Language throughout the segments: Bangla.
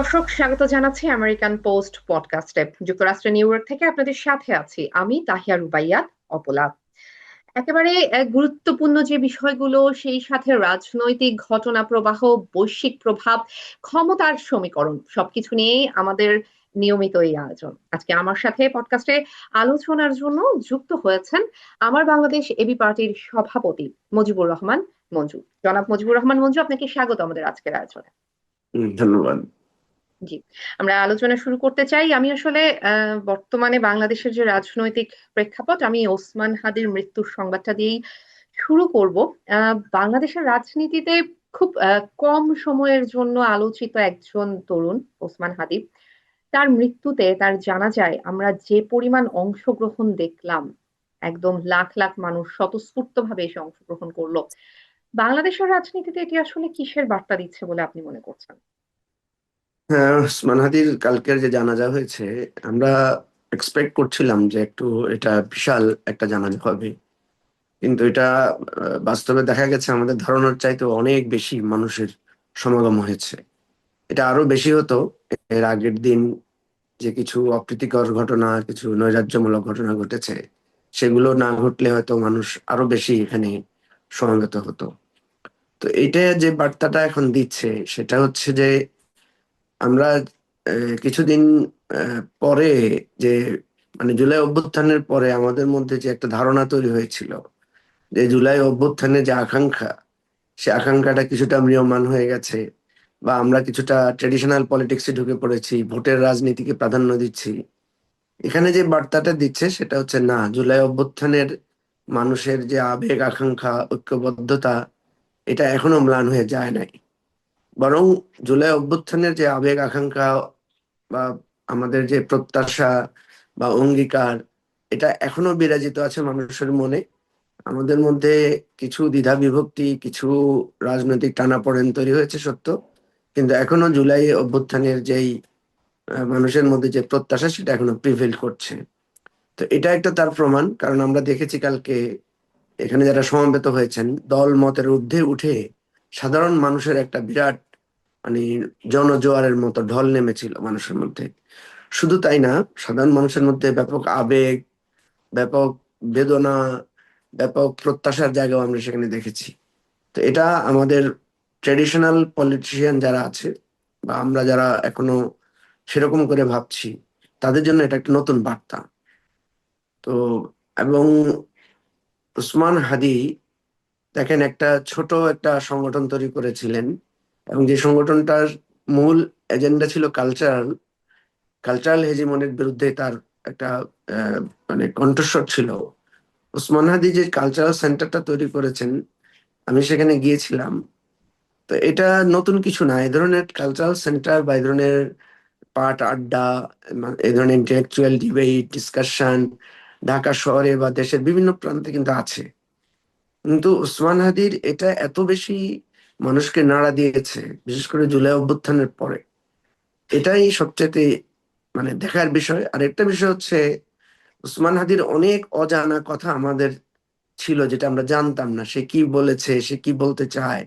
দর্শক, স্বাগত জানাচ্ছি আমেরিকান পোস্ট পডকাস্টে। যুক্তরাষ্ট্রের নিউ ইয়র্ক থেকে আপনাদের সাথে আছি আমি তাহিয়া রুবাইয়াত অপলা। একেবারে গুরুত্বপূর্ণ যে বিষয়গুলো, সেই সাথে রাজনৈতিক ঘটনা প্রবাহ, বৈশ্বিক প্রভাব, ক্ষমতার সমীকরণ, সবকিছু নিয়েই আমাদের নিয়মিত এই আয়োজন। আজকে আমার সাথে পডকাস্টে আলোচনার জন্য যুক্ত হয়েছেন আমার বাংলাদেশ এবি পার্টির সভাপতি মুজিবুর রহমান মঞ্জু। জনাব মুজিবুর রহমান মঞ্জু, আপনাকে স্বাগত আমাদের আজকের আয়োজনে। ধন্যবাদ। জি, আমরা আলোচনা শুরু করতে চাই। আমি আসলে বর্তমানে বাংলাদেশের যে রাজনৈতিক প্রেক্ষাপট, আমি ওসমান হাদির মৃত্যুর সংবাদটা দিয়েই শুরু করব। বাংলাদেশের রাজনীতিতে খুব কম সময়ের জন্য আলোচিত একজন তরুণ ওসমান হাদি। তার মৃত্যুতে, তার জানাজায় আমরা যে পরিমাণ অংশগ্রহণ দেখলাম, একদম লাখ লাখ মানুষ স্বতঃস্ফূর্তভাবে এসে অংশগ্রহণ করলো। বাংলাদেশের রাজনীতিতে এটি আসলে কিসের বার্তা দিচ্ছে বলে আপনি মনে করছেন? হ্যাঁ, ওসমান হাদির কালকের যে জানাজা হয়েছে, আমরা এক্সপেক্ট করছিলাম যে একটু এটা বিশাল একটা জানাজা হবে, কিন্তু এটা বাস্তবে দেখা গেছে আমাদের ধারণার চাইতে অনেক বেশি মানুষের সমাগম হয়েছে। এটা আরো বেশি হতো এর আগের দিন, যে কিছু অপ্রীতিকর ঘটনা, কিছু নৈরাজ্যমূলক ঘটনা ঘটেছে, সেগুলো না ঘটলে হয়তো মানুষ আরো বেশি এখানে সমবেত হতো। তো এইটা যে বার্তাটা এখন দিচ্ছে সেটা হচ্ছে যে আমরা কিছুদিন পরে, যে মানে জুলাই অভ্যুত্থানের পরে আমাদের মধ্যে যে একটা ধারণা তৈরি হয়েছিল যে জুলাই অভ্যুত্থানের যে আকাঙ্ক্ষা, সে আকাঙ্ক্ষাটা কিছুটা ম্রিয়মাণ হয়ে গেছে, বা আমরা কিছুটা ট্রেডিশনাল পলিটিক্সে ঢুকে পড়েছি, ভোটের রাজনীতিকে প্রাধান্য দিচ্ছি। এখানে যে বার্তাটা দিচ্ছে সেটা হচ্ছে, না, জুলাই অভ্যুত্থানের মানুষের যে আবেগ, আকাঙ্ক্ষা, ঐক্যবদ্ধতা, এটা এখনো ম্লান হয়ে যায় নাই। বরং জুলাই অভ্যুত্থানের যে আবেগ, আকাঙ্ক্ষা বা আমাদের যে প্রত্যাশা বা অঙ্গীকার, এটা এখনো বিরাজিত আছে মানুষের মনে। আমাদের মধ্যে কিছু দ্বিধা বিভক্তি, কিছু রাজনৈতিক টানাপোড়েন তৈরি হয়েছে সত্য, কিন্তু এখনো জুলাই অভ্যুত্থানের যেই মানুষের মধ্যে যে প্রত্যাশা, সেটা এখনো প্রিভেল করছে। তো এটা একটা তার প্রমাণ, কারণ আমরা দেখেছি কালকে এখানে যারা সমবেত হয়েছেন, দল মতের ঊর্ধ্বে উঠে সাধারণ মানুষের একটা বিরাট, মানে জনজোয়ারের মতো ঢল নেমেছিল মানুষের মধ্যে। শুধু তাই না, সাধারণ মানুষের মধ্যে ব্যাপক আবেগ, ব্যাপক বেদনা, ব্যাপক প্রত্যাশার জায়গাও আমরা সেখানে দেখেছি। তো এটা আমাদের ট্রেডিশনাল পলিটিশিয়ান যারা আছে, বা আমরা যারা এখনো সেরকম করে ভাবছি, তাদের জন্য এটা একটা নতুন বার্তা। তো এবং উসমান হাদি, দেখেন, একটা ছোট একটা সংগঠন তৈরি করেছিলেন, এবং যে সংগঠনটার মূল এজেন্ডা ছিল কালচারাল কালচারাল হেজিমনির বিরুদ্ধে তার একটা আহ, মানে কণ্ঠস্বর ছিল। ওসমান হাদি যে কালচারাল সেন্টারটা তৈরি করেছেন, আমি সেখানে গিয়েছিলাম। তো এটা নতুন কিছু না, এই ধরনের কালচারাল সেন্টার বা এই ধরনের পাঠ আড্ডা, এই ধরনের ইন্টেলেকচুয়াল ডিবেট, ডিসকাশন ঢাকা শহরে বা দেশের বিভিন্ন প্রান্তে কিন্তু আছে। কিন্তু ওসমান হাদির এটা এত বেশি মানুষকে নাড়া দিয়েছে, বিশেষ করে জুলাই অভ্যুত্থানের পরে। এটাই সবচেয়ে দেখার বিষয়। আর একটা বিষয় হচ্ছে, উসমান হাদির অনেক অজানা কথা আমাদের ছিল, যেটা আমরা জানতাম না। সে কি বলেছে, সে কি বলতে চায়,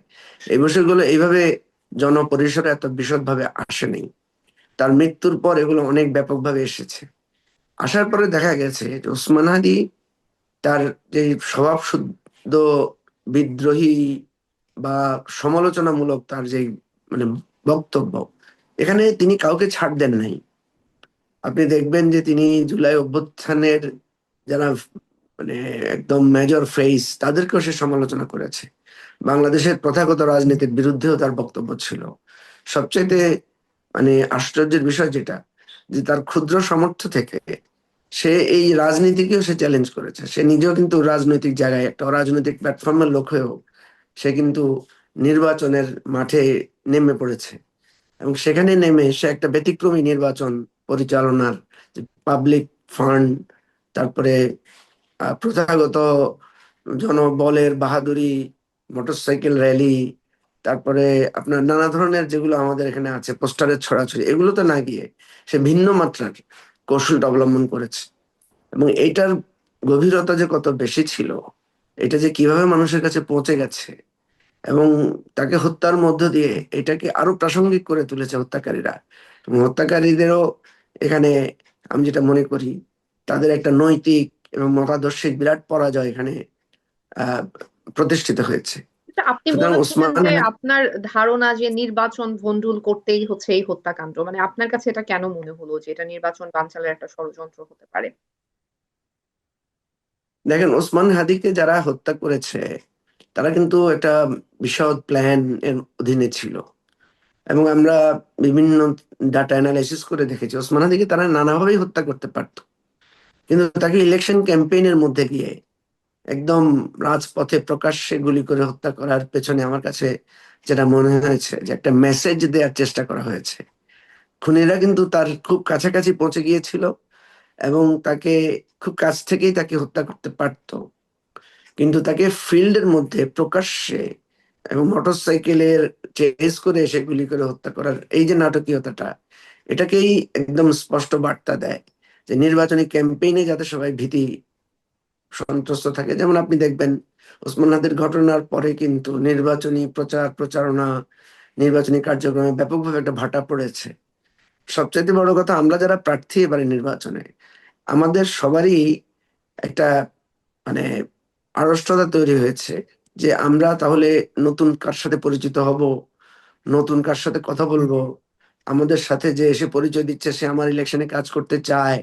এই বিষয়গুলো এইভাবে জনপরিসরে এত বিশদভাবে আসেনি। তার মৃত্যুর পর এগুলো অনেক ব্যাপকভাবে এসেছে। আসার পরে দেখা গেছে যে ওসমান হাদি তার যে স্বভাব শুদ্ধ বিদ্রোহী বা সমালোচনামূলক তার যে মানে বক্তব্য, এখানে তিনি কাউকে ছাড় দেন নাই। আপনি দেখবেন যে তিনি জুলাই অভ্যুত্থানের যারা মানে একদম মেজর ফেস, তাদেরকেও সে সমালোচনা করেছে। বাংলাদেশের প্রথাগত রাজনীতির বিরুদ্ধেও তার বক্তব্য ছিল। সবচাইতে আশ্চর্যের বিষয় যেটা, যে তার ক্ষুদ্র সামর্থ্য থেকে সে এই রাজনীতিকেও সে চ্যালেঞ্জ করেছে। সে নিজেও কিন্তু রাজনৈতিক জায়গায় একটা অরাজনৈতিক প্ল্যাটফর্মের লোক হয়েও সে কিন্তু নির্বাচনের মাঠে নেমে পড়েছে, এবং সেখানে নেমে সে একটা ব্যতিক্রমী নির্বাচন পরিচালনার, পাবলিক ফান্ড, তারপরে প্রথাগত জনবলের বাহাদুরি, মোটরসাইকেল র্যালি, তারপরে আপনার নানা ধরনের যেগুলো আমাদের এখানে আছে, পোস্টারের ছড়াছড়ি, এগুলো তো না গিয়ে সে ভিন্ন মাত্রার কৌশলটা অবলম্বন করেছে। এবং এইটার গভীরতা যে কত বেশি ছিল, এটা যে কিভাবে মানুষের কাছে পৌঁছে গেছে, এবং তাকে হত্যার মধ্য দিয়ে এটাকে আরো প্রাসঙ্গিক করে তুলেছে হত্যাকারীরা। এবং হত্যাকারীদেরও এখানে আমি যেটা মনে করি, তাদের একটা নৈতিক এবং মতাদর্শিক বিরাট পরাজয় এখানে আহ প্রতিষ্ঠিত হয়েছে। এটা আপনি সুতরাং বলেছিলেন ওসমান যে হাদি, আপনার ধারণা যে নির্বাচন ভণ্ডুল করতেই হচ্ছে এই হত্যাকাণ্ড, মানে আপনার কাছে এটা কেন মনে হলো যে এটা নির্বাচন বানচালের একটা ষড়যন্ত্র হতে পারে? দেখেন, ওসমান হাদিকে যারা হত্যা করেছে তারা কিন্তু একটা বিশদ প্ল্যান এর অধীনে ছিল। এবং আমরা বিভিন্ন ডাটা অ্যানালাইসিস করে দেখেছি ওসমান হাদিকে তারা নানাভাবেই হত্যা করতে পারতো, কিন্তু তাকে ইলেকশন ক্যাম্পেইনের মধ্যে গিয়ে একদম রাজপথে প্রকাশ্যে গুলি করে হত্যা করার পেছনে আমার কাছে যেটা মনে হয়েছে যে একটা মেসেজ দেওয়ার চেষ্টা করা হয়েছে। খুনিরা কিন্তু তার খুব কাছাকাছি পৌঁছে গিয়েছিল এবং তাকে খুব কাছ থেকেই তাকে হত্যা করতে পারতো, কিন্তু তাকে ফিল্ডের মধ্যে প্রকাশ্যে এবং মোটরসাইকেলের চেস করে এসে গুলি করে হত্যা করার এই যে নাটকীয়তাটা, এটাকেই একদম স্পষ্ট বার্তা দেয় যে নির্বাচনী ক্যাম্পেইনে যাতে সবাই ভীতি সন্ত্রস্ত থাকে। যেমন আপনি দেখবেন ওসমান হাদির ঘটনার পরে কিন্তু নির্বাচনী প্রচার প্রচারণা, নির্বাচনী কার্যক্রমে ব্যাপকভাবে একটা ভাটা পড়েছে। সবচাইতে বড় কথা, আমরা যারা প্রার্থী এবারে নির্বাচনে, আমাদের সবারই একটা মানে আড়ষ্টতা তৈরি হয়েছে যে আমরা তাহলে নতুন কার সাথে পরিচিত হব, নতুন কার সাথে কথা বলবো, আমাদের সাথে যে এসে পরিচয় দিচ্ছে সে আমার ইলেকশনে কাজ করতে চায়,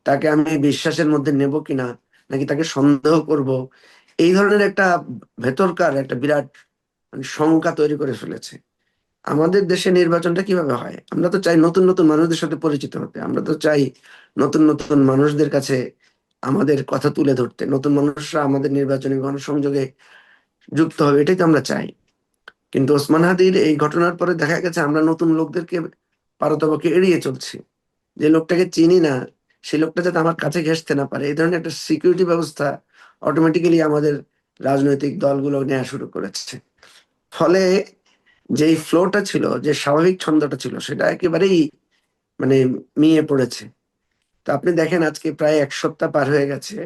তাকে আমি বিশ্বাসের মধ্যে নেব কিনা, নাকি তাকে সন্দেহ করব। এই ধরনের একটা ভেতরকার একটা বিরাট শঙ্কা তৈরি করে ফেলেছে। আমাদের দেশে নির্বাচনটা কিভাবে হয়? আমরা তো চাই নতুন নতুন মানুষদের সাথে পরিচিত হতে, আমরা তো চাই নতুন নতুন মানুষদের কাছে আমাদের কথা তুলে ধরতে, নতুন মানুষরা আমাদের নির্বাচনী গণসংযোগে যুক্ত হবে, এটাই তো আমরা চাই। কিন্তু ওসমান হাদির এই ঘটনার পরে দেখা গেছে আমরা নতুন লোকদেরকে পারতপক্ষে এড়িয়ে চলছি। যে লোকটাকে চিনি না, সেই লোকটা যাতে আমার কাছে ঘেঁষতে না পারে, এই ধরনের একটা সিকিউরিটি ব্যবস্থা অটোমেটিক্যালি আমাদের রাজনৈতিক দলগুলো নেওয়া শুরু করেছে। ফলে যেই ফ্লোটা ছিল, যে স্বাভাবিক ছন্দটা ছিল, সেটা একেবারেই মানে মিয়ে পড়েছে। তো আপনি দেখেন আজকে প্রায় 1 সপ্তাহ পার হয়ে গেছে,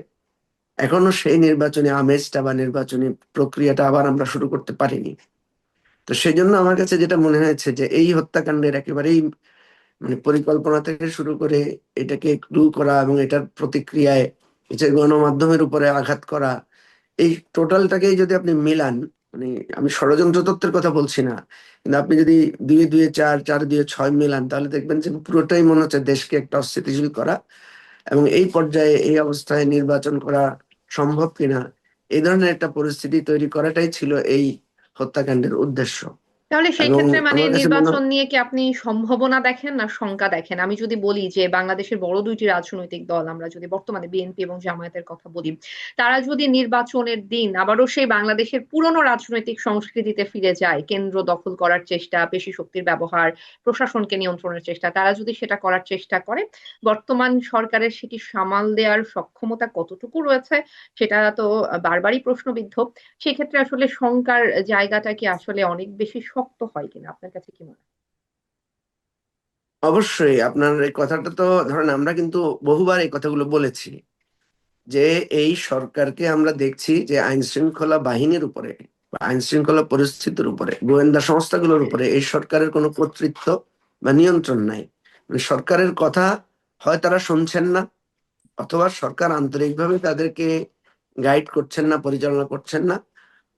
এখনো সেই নির্বাচনী আমেজটা বা নির্বাচনী প্রক্রিয়াটা আবার আমরা শুরু করতে পারিনি। তো সেই জন্য আমার কাছে যেটা মনে হয়েছে যে এই হত্যাকাণ্ডের একেবারেই পরিকল্পনা থেকে শুরু করে এটাকে ক্লু করা এবং এটার প্রতিক্রিয়ায় এই যে গণমাধ্যমের উপরে আঘাত করা, এই টোটালটাকেই যদি আপনি মিলান, মানে আমি ষড়যন্ত্র তত্ত্বের কথা বলছি না, কিন্তু আপনি যদি 2-2-4, 4-2-6 মিলান, তাহলে দেখবেন যে পুরোটাই মনে হচ্ছে দেশকে একটা অস্থিতিশীল করা এবং এই পর্যায়ে এই অবস্থায় নির্বাচন করা সম্ভব কিনা, এই ধরনের একটা পরিস্থিতি তৈরি করাটাই ছিল এই হত্যাকাণ্ডের উদ্দেশ্য। তাহলে সেই এবং ক্ষেত্রে মানে আমার কাছে মনে নির্বাচন হয় নিয়ে কি আপনি সম্ভাবনা দেখেন না শঙ্কা দেখেন? আমি যদি বলি যে বাংলাদেশের বড় দুইটি রাজনৈতিক দল, আমরা যদি বর্তমানে বিএনপি এবং জামায়াতের কথা বলি, তারা যদি নির্বাচনের দিন আবারও সেই বাংলাদেশের পুরনো রাজনৈতিক সংস্কৃতিতে ফিরে যায়, কেন্দ্র দখল করার চেষ্টা, পেশি শক্তির ব্যবহার, প্রশাসনকে নিয়ন্ত্রণের চেষ্টা, তারা যদি সেটা করার চেষ্টা করে, বর্তমান সরকারের সেটি সামাল দেওয়ার সক্ষমতা কতটুকু রয়েছে সেটা তো বারবারই প্রশ্নবিদ্ধ। সেক্ষেত্রে আসলে শঙ্কার জায়গাটা কি আসলে অনেক বেশি শক্ত হয় কিনা, আপনার কাছে কি মনে হয়? অবশ্যই আপনার এই কথাটা তো, ধরেন আমরা কিন্তু বহুবার এই কথাগুলো বলেছি যে এই সরকারকে আমরা দেখছি যে আইন শৃঙ্খলা বাহিনীর উপরে বা আইন শৃঙ্খলা পরিস্থিতির উপরে, গোয়েন্দা সংস্থাগুলোর উপরে এই সরকারের কোনো কর্তৃত্ব বা নিয়ন্ত্রণ নাই। সরকারের কথা হয় তারা শুনছেন না, অথবা সরকার আন্তরিকভাবে তাদেরকে গাইড করছেন না, পরিচালনা করছেন না,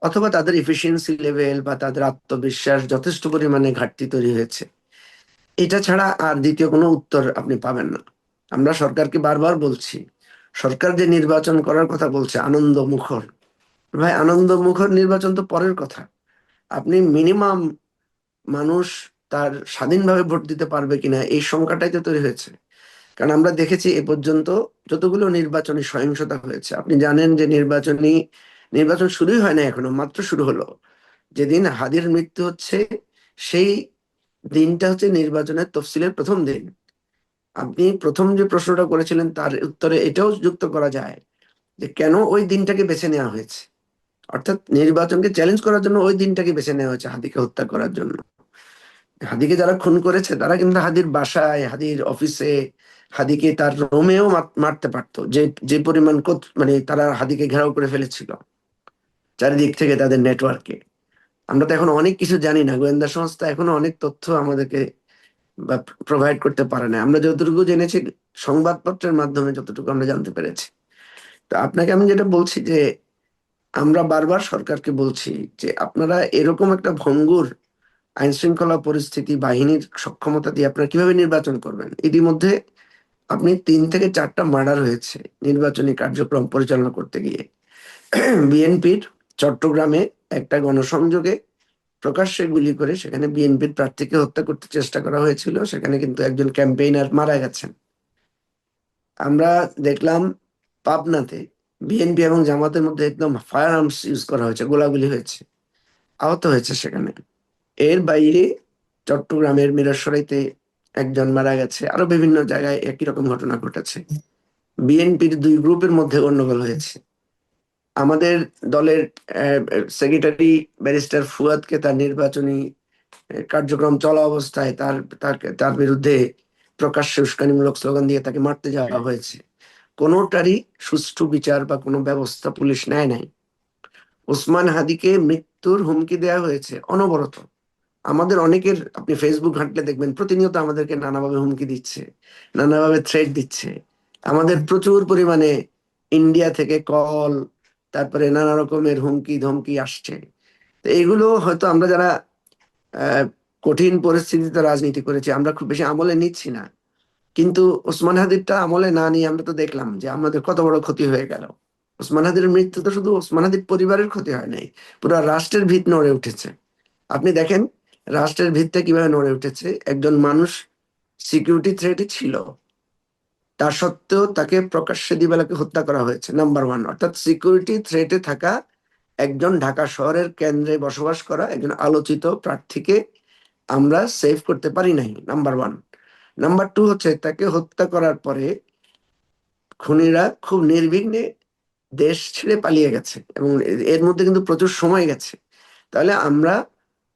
অথবা তাদের ইফিসিয়েন্সি লেভেল বা তাদের আত্মবিশ্বাস যথেষ্ট পরিমাণে ঘাটতি তৈরি হয়েছে। এটা ছাড়া আর দ্বিতীয় কোনো উত্তর আপনি পাবেন না। আমরা সরকারকে বারবার বলছি, সরকার যে নির্বাচন করার কথা বলছে আনন্দ মুখর, ভাই আনন্দ মুখর নির্বাচন তো পরের কথা। আপনি মিনিমাম মানুষ তার স্বাধীনভাবে ভোট দিতে পারবে কিনা এই সংখ্যাটাই তো তৈরি হয়েছে। কারণ আমরা দেখেছি এ পর্যন্ত যতগুলো নির্বাচনী সহিংসতা হয়েছে, আপনি জানেন যে নির্বাচন শুরুই হয় না, এখনো মাত্র শুরু হলো। যেদিন হাদির মৃত্যু হচ্ছে সেই দিনটা হচ্ছে নির্বাচনের তফসিলের প্রথম দিন। আপনি প্রথম যে প্রশ্নটা করেছিলেন তার উত্তরে এটাও যুক্ত করা যায় যে কেন ওই দিনটাকে বেছে নেওয়া হয়েছে। অর্থাৎ নির্বাচনকে চ্যালেঞ্জ করার জন্য ওই দিনটাকে বেছে নেওয়া হয়েছে হাদিকে হত্যা করার জন্য। হাদিকে যারা খুন করেছে তারা কিন্তু হাদির বাসায়, হাদির অফিসে, হাদিকে তার রোমেও মারতে পারতো, যে যে পরিমাণ তারা হাদিকে ঘেরাও করে ফেলেছিল চারিদিক থেকে তাদের নেটওয়ার্কে। আমরা তো এখন অনেক কিছু জানি না, গোয়েন্দা সংস্থা এখনো অনেক তথ্য আমাদেরকে বা প্রোভাইড করতে পারে না। আমরা যতটুকু জেনেছি সংবাদপত্রের মাধ্যমে, যতটুকু আমরা জানতে পেরেছি। তো আপনাকে আমি যেটা বলছি যে আমরা বারবার সরকারকে বলছি যে আপনারা এরকম একটা ভঙ্গুর আইন শৃঙ্খলা পরিস্থিতি, বাহিনীর সক্ষমতা দিয়ে আপনারা কিভাবে নির্বাচন করবেন? ইতিমধ্যে আপনি 3 থেকে 4টা মার্ডার হয়েছে নির্বাচনী কার্যক্রম পরিচালনা করতে গিয়ে। বিএনপির চট্টগ্রামে একটা গণসংযোগে প্রকাশ্যে গুলি করে সেখানে বিএনপির প্রার্থীকে হত্যা করতে চেষ্টা করা হয়েছিল, সেখানে কিন্তু একজন ক্যাম্পেইনার মারা গেছেন। আমরা দেখলাম পাবনাতে বিএনপি এবং জামাতের মধ্যে একদম ফায়ার আর্মস ইউজ করা হয়েছে, গোলাগুলি হয়েছে, আহত হয়েছে সেখানে। এর বাইরে চট্টগ্রামের মিরসরাইতে একজন মারা গেছে, আরো বিভিন্ন জায়গায় একই রকম ঘটনা ঘটেছে। বিএনপির 2 গ্রুপের মধ্যে গন্ডগোল হয়েছে। আমাদের দলের সেক্রেটারি ব্যারিস্টার ফুয়াদকে তার নির্বাচনী কার্যক্রম চলা অবস্থায় তার তার তার বিরুদ্ধে প্রকাশ্যে উস্কানিমূলক স্লোগান দিয়ে তাকে মারতে যাওয়া হয়েছে। কোনোটারই সুষ্ঠু বিচার বা কোনো ব্যবস্থা পুলিশ নেয় নাই। ওসমান হাদিকে মৃত্যুর হুমকি দেওয়া হয়েছে অনবরত। আমাদের অনেকের, আপনি ফেসবুক ঘাঁটলে দেখবেন প্রতিনিয়ত আমাদেরকে নানাভাবে হুমকি দিচ্ছে, নানাভাবে থ্রেট দিচ্ছে। আমাদের প্রচুর পরিমাণে ইন্ডিয়া থেকে কল, তারপরে নানা রকমের হুমকি ধমকি আসছে। তো এইগুলো হয়তো আমরা যারা আহ কঠিন পরিস্থিতিতে রাজনীতি করেছি আমরা খুব বেশি আমলে নিচ্ছি না, কিন্তু ওসমান হাদিরটা আমলে না নিয়ে আমরা তো দেখলাম যে আমাদের কত বড় ক্ষতি হয়ে গেল। ওসমান হাদির মৃত্যু তো শুধু ওসমান হাদির পরিবারের ক্ষতি হয় নাই, পুরো রাষ্ট্রের ভিত নড়ে উঠেছে। আপনি দেখেন রাষ্ট্রের ভিতটা কিভাবে নড়ে উঠেছে। একজন মানুষ সিকিউরিটি থ্রেটে ছিল, তা সত্ত্বেও তাকে প্রকাশ্যে দিবালোকে হত্যা করা হয়েছে। নাম্বার ওয়ান, অর্থাৎ সিকিউরিটি থ্রেটে থাকা একজন ঢাকা শহরের কেন্দ্রে বসবাস করা একজন আলোচিত প্রার্থীকে আমরা সেভ করতে পারি নাই, নাম্বার ওয়ান। নাম্বার টু হচ্ছে তাকে হত্যা করার পরে খুনিরা খুব নির্বিঘ্নে দেশ ছেড়ে পালিয়ে গেছে, এবং এর মধ্যে কিন্তু প্রচুর সময় গেছে। তাহলে আমরা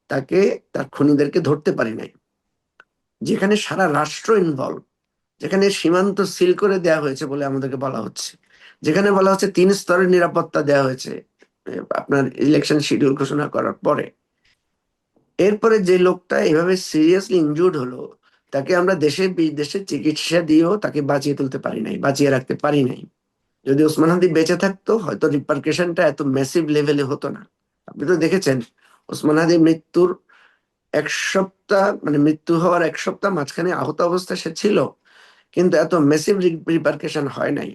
তাকে, তার খুনিদেরকে ধরতে পারি নাই। যেখানে সারা রাষ্ট্র ইনভলভ, যেখানে সীমান্ত সিল করে দেওয়া হয়েছে বলে আমাদেরকে বলা হচ্ছে, যেখানে বলা হচ্ছে 3 স্তরের নিরাপত্তা দেওয়া হয়েছে আপনার ইলেকশন শিডিউল ঘোষণা করার পরে, এরপরে যে লোকটা এভাবে সিরিয়াসলি ইনজুর্ড হলো তাকে আমরা দেশে বিদেশে চিকিৎসা দিয়েও তাকে বাঁচিয়ে তুলতে পারি নাই, বাঁচিয়ে রাখতে পারি নাই। যদি ওসমান হাদি বেঁচে থাকতো হয়তো রিপারকেশনটা এত ম্যাসিভ লেভেলে হতো না। আপনি তো দেখেছেন ওসমান হাদির মৃত্যুর 1 সপ্তাহ, মানে মৃত্যু হওয়ার 1 সপ্তাহ মাঝখানে আহত অবস্থায় সে ছিল, কিন্তু এত মেসিভ রিপারকেশন হয় নাই।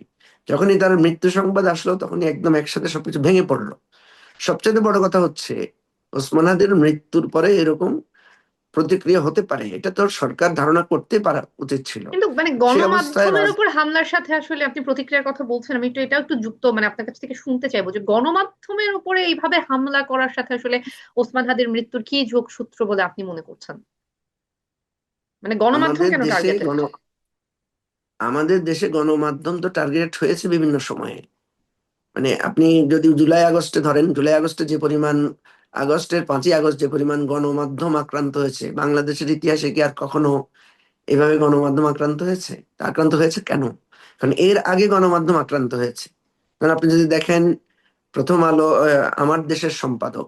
যখনই তার মৃত্যু সংবাদ আসলো তখনই একদম একসাথে সবকিছু ভেঙে পড়লো। সবচেয়ে বড় কথা হচ্ছে ওসমান হাদির মৃত্যুর পরে এরকম প্রতিক্রিয়া হতে পারে এটা তো সরকার ধারণা করতে পারা উচিত ছিল। কিন্তু মানে সে অবস্থায় গণমাধ্যমের উপর হামলার সাথে আসলে আপনি প্রতিক্রিয়ার কথা বলছেন, আমি একটু এটাও একটু যুক্ত মানে আপনার কাছ থেকে শুনতে চাইবো যে গণমাধ্যমের উপরে এইভাবে হামলা করার সাথে আসলে ওসমান হাদির মৃত্যুর কি যোগসূত্র বলে আপনি মনে করছেন? মানে গণমাধ্যম আমাদের কেন দেশে টার্গেটেড? আমাদের দেশে গণমাধ্যম তো টার্গেট হয়েছে বিভিন্ন সময়ে। মানে আপনি যদি জুলাই আগস্টে ধরেন, জুলাই আগস্টে যে পরিমাণ, আগস্টের 5ই আগস্ট যে পরিমাণ গণমাধ্যম আক্রান্ত হয়েছে, বাংলাদেশের ইতিহাসে কি আর কখনো এভাবে গণমাধ্যম আক্রান্ত হয়েছে? তা আক্রান্ত হয়েছে কেন? কারণ এর আগে গণমাধ্যম আক্রান্ত হয়েছে। কারণ আপনি যদি দেখেন প্রথম আলো, আমার দেশের সম্পাদক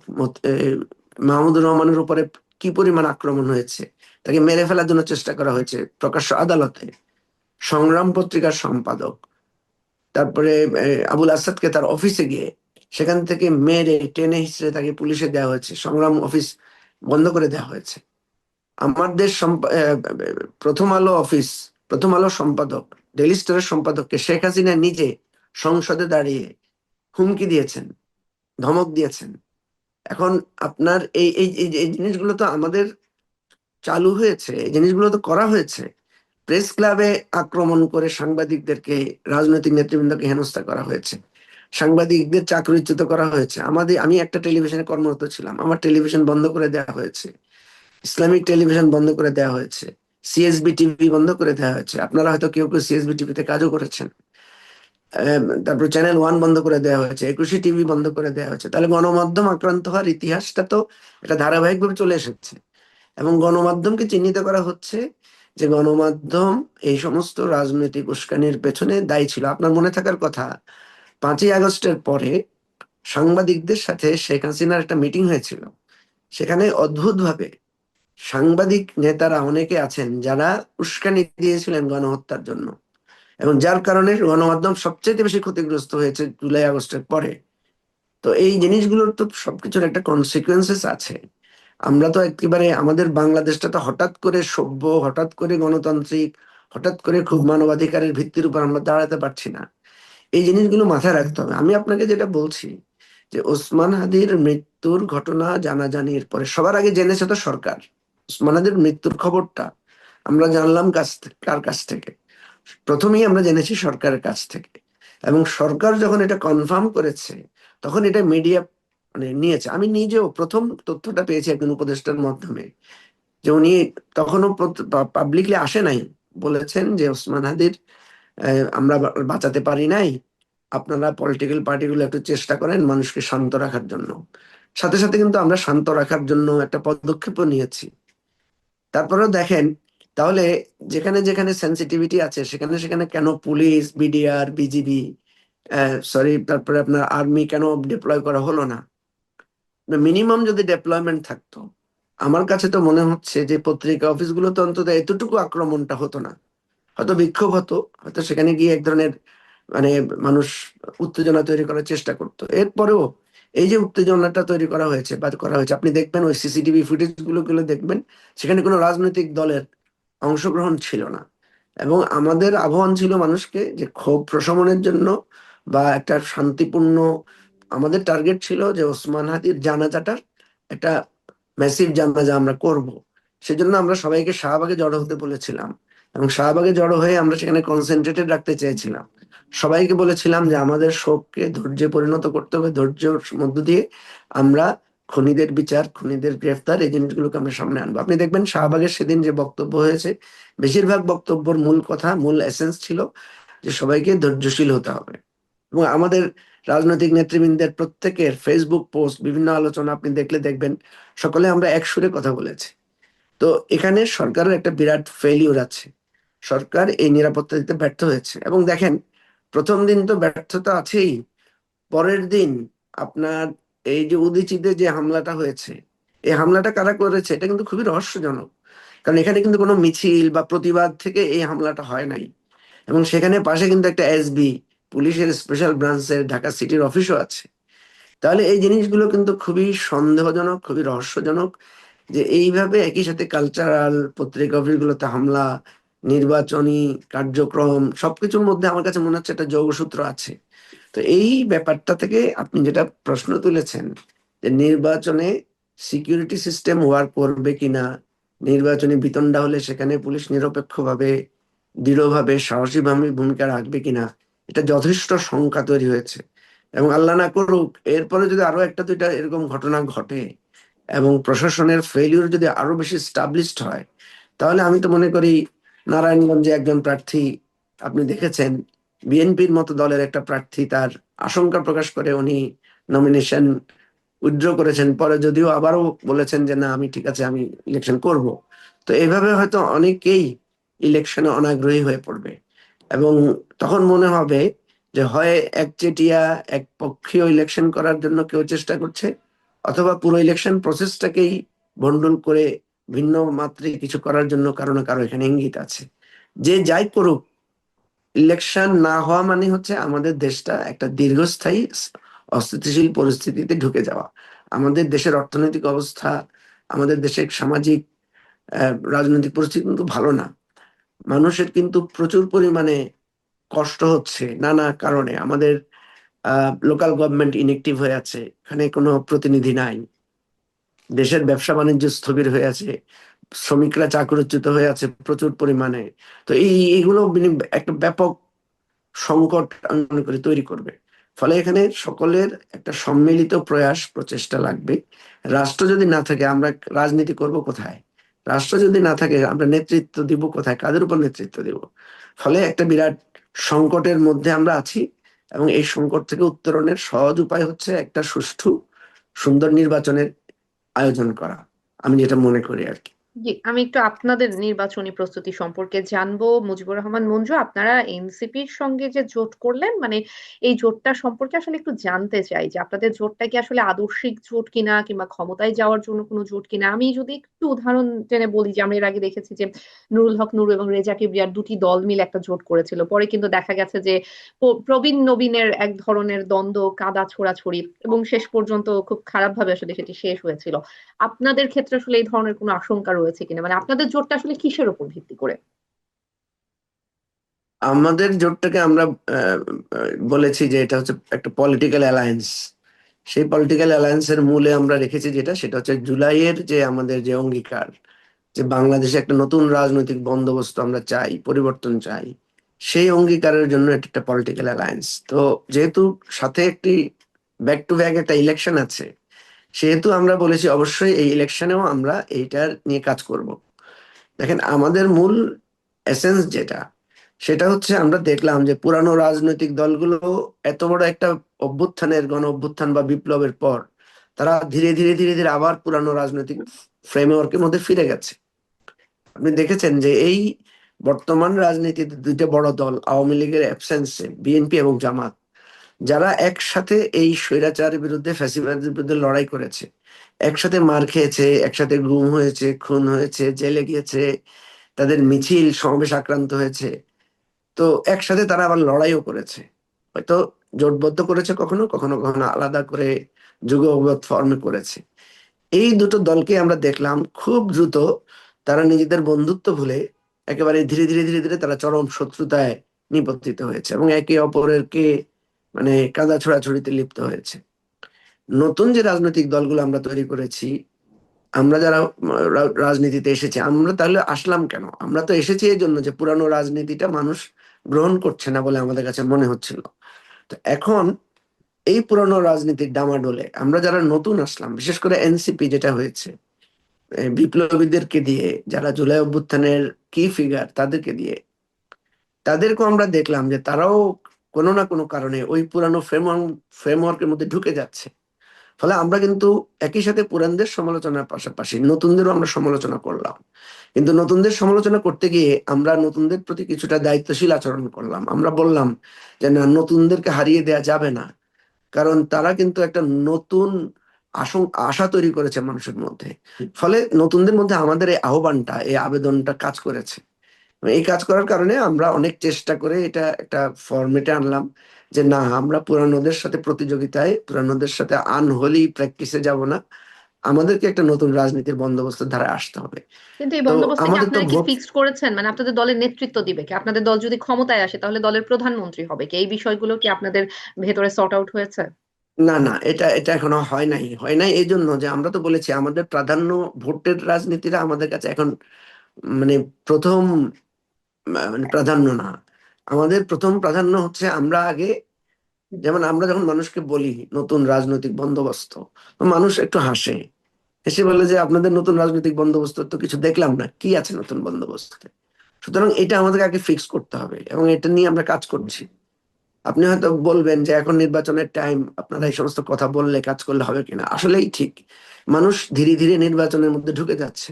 মাহমুদুর রহমানের উপরে কি পরিমাণ আক্রমণ হয়েছে, তাকে মেরে ফেলার জন্য চেষ্টা করা হয়েছে প্রকাশ্য আদালতে। সংগ্রাম পত্রিকার সম্পাদক, তারপরে আবুল আসাদকে তার অফিসে গিয়ে সেখান থেকে মেরে টেনে হিসেবে তাকে পুলিশে দেওয়া হয়েছে, সংগ্রাম অফিস বন্ধ করে দেওয়া হয়েছে। আমার দেশ প্রথম আলো অফিস, প্রথম আলো সম্পাদক, ডেইলি স্টারের সম্পাদককে শেখ হাসিনা নিজে সংসদে দাঁড়িয়ে হুমকি দিয়েছেন, ধমক দিয়েছেন। এখন আপনার এই এই এই এই জিনিসগুলো তো আমাদের চালু হয়েছে, এই জিনিসগুলো তো করা হয়েছে। প্রেস ক্লাবে আক্রমণ করে সাংবাদিকদেরকে, রাজনৈতিক নেতৃবৃন্দকে হেনস্থা করা হয়েছে, সাংবাদিকদের চাকরিচ্যুত করা হয়েছে। আমি একটা টেলিভিশনে কর্মরত ছিলাম, আমার টেলিভিশন বন্ধ করে দেওয়া হয়েছে, ইসলামিক টেলিভিশন বন্ধ করে দেওয়া হয়েছে, সিএসবি টিভি বন্ধ করে দেওয়া হয়েছে। আপনারা হয়তো কেউ কেউ সিএসবি টিভিতে কাজও করেছেন। তারপর চ্যানেল 1 বন্ধ করে দেওয়া হয়েছে, একুশে টিভি বন্ধ করে দেওয়া হয়েছে। তাহলে গণমাধ্যম আক্রান্ত হওয়ার ইতিহাসটা তো এটা ধারাবাহিকভাবে চলে এসেছে, এবং গণমাধ্যমকে চিহ্নিত করা হচ্ছে যে গণমাধ্যম এই সমস্ত রাজনৈতিক উস্কানির পেছনে দায়ী ছিল। আপনার মনে থাকার কথা 5ই আগস্টের পরে সাংবাদিকদের সাথে শেখ হাসিনার একটা মিটিং হয়েছিল, সেখানে অদ্ভুতভাবে সাংবাদিক নেতারা অনেকে আছেন যারা উস্কানি দিয়েছিলেন গণহত্যার জন্য, এবং যার কারণে গণমাধ্যম সবচেয়ে বেশি ক্ষতিগ্রস্ত হয়েছে জুলাই আগস্টের পরে। তো এই জিনিসগুলোর তো সবকিছুর একটা কনসিকুয়েন্সেস আছে। আমরা তো একেবারে আমাদের বাংলাদেশটা তো হঠাৎ করে সভ্য, হঠাৎ করে গণতান্ত্রিক, হঠাৎ করে খুব মানবাধিকারের ভিত্তির উপর আমরা দাঁড়াতে পারছি না। এই জিনিসগুলো মাথায় রাখতে হবে। আমি আপনাকে যেটা বলছি যে ওসমান হাদির মৃত্যুর ঘটনা জানাজানির পরে সবার আগে জেনেছে তো সরকার। ওসমান হাদির মৃত্যুর খবরটা আমরা জানলাম কার কাছ থেকে? প্রথমেই আমরা জেনেছি সরকারের কাছ থেকে। এবং সরকার যখন এটা কনফার্ম করেছে, তখন এটা মিডিয়া মানে নিয়েছে। আমি নিজেও প্রথম তথ্যটা পেয়েছি একজন উপদেষ্টার মাধ্যমে, যে উনি তখনও পাবলিকলি আসে নাই, বলেছেন যে ওসমান হাদির আমরা বাঁচাতে পারি নাই, আপনারা পলিটিক্যাল পার্টিগুলো একটু চেষ্টা করেন মানুষকে শান্ত রাখার জন্য। সাথে সাথে কিন্তু আমরা শান্ত রাখার জন্য একটা পদক্ষেপও নিয়েছি। তারপরেও দেখেন, তাহলে যেখানে যেখানে সেন্সিটিভিটি আছে সেখানে সেখানে কেন পুলিশ, বিডিআর, বিজিবি, সরি, তারপরে আপনার আর্মি কেন ডিপ্লয় করা হলো না? মিনিমাম যদি ডেপ্লয়মেন্ট থাকতো, আমার কাছে তো মনে হচ্ছে যে পত্রিকা অফিসগুলো তো অন্তত এতটুকু আক্রমণটা হতো না। হয়তো বিক্ষোভ হতো, হয়তো সেখানে গিয়ে এক ধরনের মানে মানুষ উত্তেজনা তৈরি করার চেষ্টা করতো। এরপরেও এই যে উত্তেজনাটা তৈরি করা হয়েছে বা করা হয়েছে, আপনি দেখবেন ওই সিসিটিভি ফুটেজ গুলো দেখবেন, সেখানে কোনো রাজনৈতিক দলের অংশগ্রহণ ছিল না। এবং আমাদের আহ্বান ছিল মানুষকে যে ক্ষোভ প্রশমনের জন্য বা একটা শান্তিপূর্ণ, আমাদের টার্গেট ছিল যে ওসমান হাদির জানাজাটার একটা ম্যাসিভ জানাজা আমরা করব। সেজন্য আমরা সবাইকে শাহবাগে জড়ো হতে বলেছিলাম, এবং শাহবাগে জড়ো হয়ে আমরা সেখানে কনসেন্ট্রেটেড রাখতে চেয়েছিলাম। সবাইকে বলেছিলাম যে আমাদের শোককে ধৈর্যে পরিণত করতে হবে, ধৈর্যের মধ্য দিয়ে আমরা খুনিদের বিচার, খুনিদের গ্রেফতার, এই জিনিসগুলোকে আমরা সামনে আনবো। আপনি দেখবেন শাহবাগের সেদিন যে বক্তব্য হয়েছে, বেশিরভাগ বক্তব্যের মূল কথা, মূল এসেন্স ছিল যে সবাইকে ধৈর্যশীল হতে হবে। এবং আমাদের রাজনৈতিক নেতৃবৃন্দের প্রত্যেকের ফেসবুক পোস্ট, বিভিন্ন আলোচনা আপনি দেখলে দেখবেন সকলে আমরা এক সুরে কথা বলেছি। তো এখানে সরকারের একটা বিরাট ফেলিউর আছে। সরকার এই নিরাপত্তা দিতে ব্যর্থ হয়েছে। এবং দেখেন, প্রথম দিন তো ব্যর্থতা আছেই, পরের দিন আপনার এই যে উদীচীতে যে হামলাটা হয়েছে, এই হামলাটা কারা করেছে এটা কিন্তু খুবই রহস্যজনক। কারণ এখানে কিন্তু কোনো মিছিল বা প্রতিবাদ থেকে এই হামলাটা হয় নাই। এবং সেখানে পাশে কিন্তু একটা এসবি, পুলিশের স্পেশাল ব্রাঞ্চের ঢাকা সিটির অফিসও আছে। তাহলে এই জিনিসগুলো কিন্তু খুবই সন্দেহজনক, খুবই রহস্যজনক, যে এইভাবে একই সাথে কালচারাল, পত্রিকা অফিসগুলোতে হামলা, নির্বাচনী কার্যক্রম, সবকিছুর মধ্যে আমার কাছে মনে হচ্ছে একটা যোগসূত্র আছে। তো এই ব্যাপারটা থেকে আপনি যেটা প্রশ্ন তুলেছেন, যে নির্বাচনে সিকিউরিটি সিস্টেম ওয়ার্ক করবে কিনা, নির্বাচনী বিতণ্ডা হলে সেখানে পুলিশ নিরপেক্ষভাবে, দৃঢ়ভাবে, সাহসীভাবে ভূমিকা রাখবে কিনা, এটা যথেষ্ট শঙ্কা তৈরি হয়েছে। এবং আল্লাহ না করুক এরপরে যদি আরো একটা দুইটা এরকম ঘটনা ঘটে এবং প্রশাসনের ফেলিউর যদি আরো বেশি স্টাবলিশড হয়, তাহলে আমি তো মনে করি নারায়ণগঞ্জে একজন প্রার্থী, আপনি দেখেছেন, বিএনপির মতো দলের একটা প্রার্থী তার আশঙ্কা প্রকাশ করে উনি নমিনেশন উইথড্র করেছেন, পরে যদিও আবারও বলেছেন যে না আমি ঠিক আছে, আমি ইলেকশন করব। তো এইভাবে হয়তো অনেকেই ইলেকশনে অনাগ্রহী হয়ে পড়বে। এবং তখন মনে হবে যে হয় একচেটিয়া একপক্ষীয় ইলেকশন করার জন্য কেউ চেষ্টা করছে, অথবা পুরো ইলেকশন প্রসেসটাকেই ভন্ডুল করে ভিন্ন মাত্রে কিছু করার জন্য কারো না কারো এখানে ইঙ্গিত আছে। যে যাই করুক, ইলেকশন না হওয়া মানে হচ্ছে আমাদের দেশটা একটা দীর্ঘস্থায়ী অস্থিতিশীল পরিস্থিতিতে ঢুকে যাওয়া। আমাদের দেশের অর্থনৈতিক অবস্থা, আমাদের দেশের সামাজিক রাজনৈতিক পরিস্থিতি কিন্তু ভালো না। মানুষের কিন্তু প্রচুর পরিমাণে কষ্ট হচ্ছে নানা কারণে। আমাদের লোকাল গভর্নমেন্ট ইনএক্টিভ হয়ে আছে, এখানে কোনো প্রতিনিধি নাই, দেশের ব্যবসা বাণিজ্য স্থবির হয়ে আছে, শ্রমিকরা চাকরিচ্যুত হয়ে আছে প্রচুর পরিমাণে। তো এইগুলো একটা ব্যাপক সংকট আমি মনে করি তৈরি করবে। ফলে এখানে সকলের একটা সম্মিলিত প্রয়াস, প্রচেষ্টা লাগবে। রাষ্ট্র যদি না থাকে আমরা রাজনীতি করব কোথায়? রাষ্ট্র যদি না থাকে আমরা নেতৃত্ব দিব কোথায়? কাদের উপর নেতৃত্ব দিব? ফলে একটা বিরাট সংকটের মধ্যে আমরা আছি। এবং এই সংকট থেকে উত্তরণের সহজ উপায় হচ্ছে একটা সুষ্ঠু সুন্দর নির্বাচনের আয়োজন করা, আমি যেটা মনে করি আর কি। জি, আমি একটু আপনাদের নির্বাচনী প্রস্তুতি সম্পর্কে জানবো। মুজিবুর রহমান মঞ্জু, আপনারা এনসিপির সঙ্গে যে জোট করলেন, মানে এই জোটটা সম্পর্কে আসলে একটু জানতে চাই যে আপনাদের জোটটা কি আসলে আদর্শিক জোট কিনা, কিংবা ক্ষমতায় যাওয়ার জন্য কোনো জোট কিনা। আমি যদি একটু উদাহরণ টেনে বলি, যে আমরা এর আগে দেখেছি যে নুরুল হক নুরু এবং রেজা কিবরিয়ার দুটি দল মিলে একটা জোট করেছিল, পরে কিন্তু দেখা গেছে যে প্রবীণ নবীনের এক ধরনের দ্বন্দ্ব, কাদা ছোড়াছুড়ি, এবং শেষ পর্যন্ত খুব খারাপ ভাবে আসলে সেটি শেষ হয়েছিল। আপনাদের ক্ষেত্রে আসলে এই ধরনের কোনো আশঙ্কা রয়েছে কিনা, মানে আপনাদের জোটটা আসলে কিসের উপর ভিত্তি করে? আমাদের জোটটাকে আমরা বলেছি যে এটা হচ্ছে একটা পলিটিক্যাল অ্যালায়েন্স। সেই পলিটিক্যাল অ্যালায়েন্সের মূলে আমরা রেখেছি যেটা, সেটা হচ্ছে জুলাইয়ের যে আমাদের যে অঙ্গীকার, যে বাংলাদেশে একটা নতুন রাজনৈতিক বন্দোবস্ত আমরা চাই, পরিবর্তন চাই, সেই অঙ্গীকারের জন্য এটা একটা পলিটিক্যাল অ্যালায়েন্স। তো যেহেতু সাথে একটি ব্যাক টু ব্যাক একটা ইলেকশন আছে, সেহেতু আমরা বলেছি অবশ্যই এই ইলেকশনেও আমরা এইটার নিয়ে কাজ করব। দেখেন, আমাদের মূল এসেন্স যেটা, সেটা হচ্ছে আমরা দেখলাম যে পুরানো রাজনৈতিক দলগুলো এত বড় একটা অভ্যুত্থানের, গণ অভ্যুত্থান বা বিপ্লবের পর তারা ধীরে ধীরে ধীরে ধীরে আবার পুরানো রাজনৈতিক ফ্রেমওয়ার্কের মধ্যে ফিরে গেছে। আপনি দেখেছেন যে এই বর্তমান রাজনীতিতে দুইটা বড় দল, আওয়ামী লীগের অ্যাবসেন্সে বিএনপি এবং জামাত, যারা একসাথে এই স্বৈরাচারের বিরুদ্ধে, ফ্যাসিবাদের বিরুদ্ধে লড়াই করেছে, একসাথে মার খেয়েছে, একসাথে গুম হয়েছে, খুন হয়েছে, জেলে গিয়েছে, তাদের মিছিল সমাবেশ আক্রান্ত হয়েছে, তো একসাথে তারা আবার লড়াইও করেছে। হয়তো জোটবদ্ধ করেছে, কখনো কখনো কখনো আলাদা করে যুগপৎ ফর্মে করেছে। এই দুটো দলকে আমরা দেখলাম খুব দ্রুত তারা নিজেদের বন্ধুত্ব ভুলে একেবারে ধীরে ধীরে ধীরে ধীরে তারা চরম শত্রুতায় নিপতিত হয়েছে এবং একে অপরকে মানে কাদা ছোড়াছুড়িতে লিপ্ত হয়েছে। নতুন যে রাজনৈতিক দলগুলো আমরা তৈরি করেছি, আমরা যারা রাজনীতিতে এসেছি, আমরা তাহলে আসলাম কেন? আমরা তো এসেছি এই জন্য যে পুরানো রাজনীতিটা মানুষ গ্রহণ করছে না বলে আমাদের কাছে মনে হচ্ছিল। তো এখন এই পুরানো রাজনীতির ডামাডোলে আমরা যারা নতুন আসলাম, বিশেষ করে এনসিপি যেটা হয়েছে, বিপ্লবীদেরকে দিয়ে, যারা জুলাই অভ্যুত্থানের কি ফিগার তাদেরকে দিয়ে, তাদেরকেও আমরা দেখলাম যে তারাও কোনো না কোনো কারণে ওই পুরানো ফ্রেমওয়ার্কের মধ্যে ঢুকে যাচ্ছে। ফলে আমরা কিন্তু একই সাথে পুরানদের সমালোচনার পাশাপাশি নতুনদেরও আমরা সমালোচনা করলাম। কিন্তু নতুনদের সমালোচনা করতে গিয়ে আমরা নতুনদের প্রতি কিছুটা দায়িত্বশীল আচরণ করলাম। আমরা বললাম যে না, নতুনদেরকে হারিয়ে দেওয়া যাবে না, কারণ তারা কিন্তু একটা নতুন আশা তৈরি করেছে মানুষের মধ্যে। ফলে নতুনদের মধ্যে আমাদের এই আহ্বানটা, এই আবেদনটা কাজ করেছে। এই কাজ করার কারণে আমরা অনেক চেষ্টা করে এটা একটা ফরম্যাটে আনলাম যে না, আমরা পুরানোদের সাথে প্রতিযোগিতায়, পুরানোদের সাথে আনহোলি প্র্যাকটিসে যাব না, আমাদেরকে একটা নতুন রাজনীতির বন্দোবস্তের ধারায় আসতে হবে। কিন্তু এই তো বন্দোবস্তে কি আমাদের তো আপনারা কি ভোট, ফিক্সড করেছেন, মানে আপনাদের দলের নেতৃত্ব দিবে কে? আপনাদের দল যদি ক্ষমতায় আসে তাহলে দলের প্রধানমন্ত্রী হবে কে? এই বিষয়গুলো কি আপনাদের ভেতরে সর্ট আউট হয়েছে? না না, এটা এটা এখনো হয় নাই এই জন্য যে আমরা তো বলেছি আমাদের প্রাধান্য ভোটের রাজনীতিটা আমাদের কাছে এখন মানে প্রথম মানে প্রাধান্য না। আমাদের প্রথম প্রাধান্য হচ্ছে আমরা আগে, যেমন আমরা যখন মানুষকে বলি নতুন রাজনৈতিক বন্দোবস্ত, তো মানুষ একটু হাসে, হেসে বলে যে আপনাদের নতুন রাজনৈতিক বন্দোবস্ত তো কিছু দেখলাম না, কি আছে নতুন বন্দোবস্তে? সুতরাং এটা আমাদের আগে ফিক্স করতে হবে এবং এটা নিয়ে আমরা কাজ করছি। আপনি হয়তো বলবেন যে এখন নির্বাচনের টাইম, আপনারা এই সমস্ত কথা বললে কাজ করলে হবে কিনা। আসলেই ঠিক, মানুষ ধীরে ধীরে নির্বাচনের মধ্যে ঢুকে যাচ্ছে।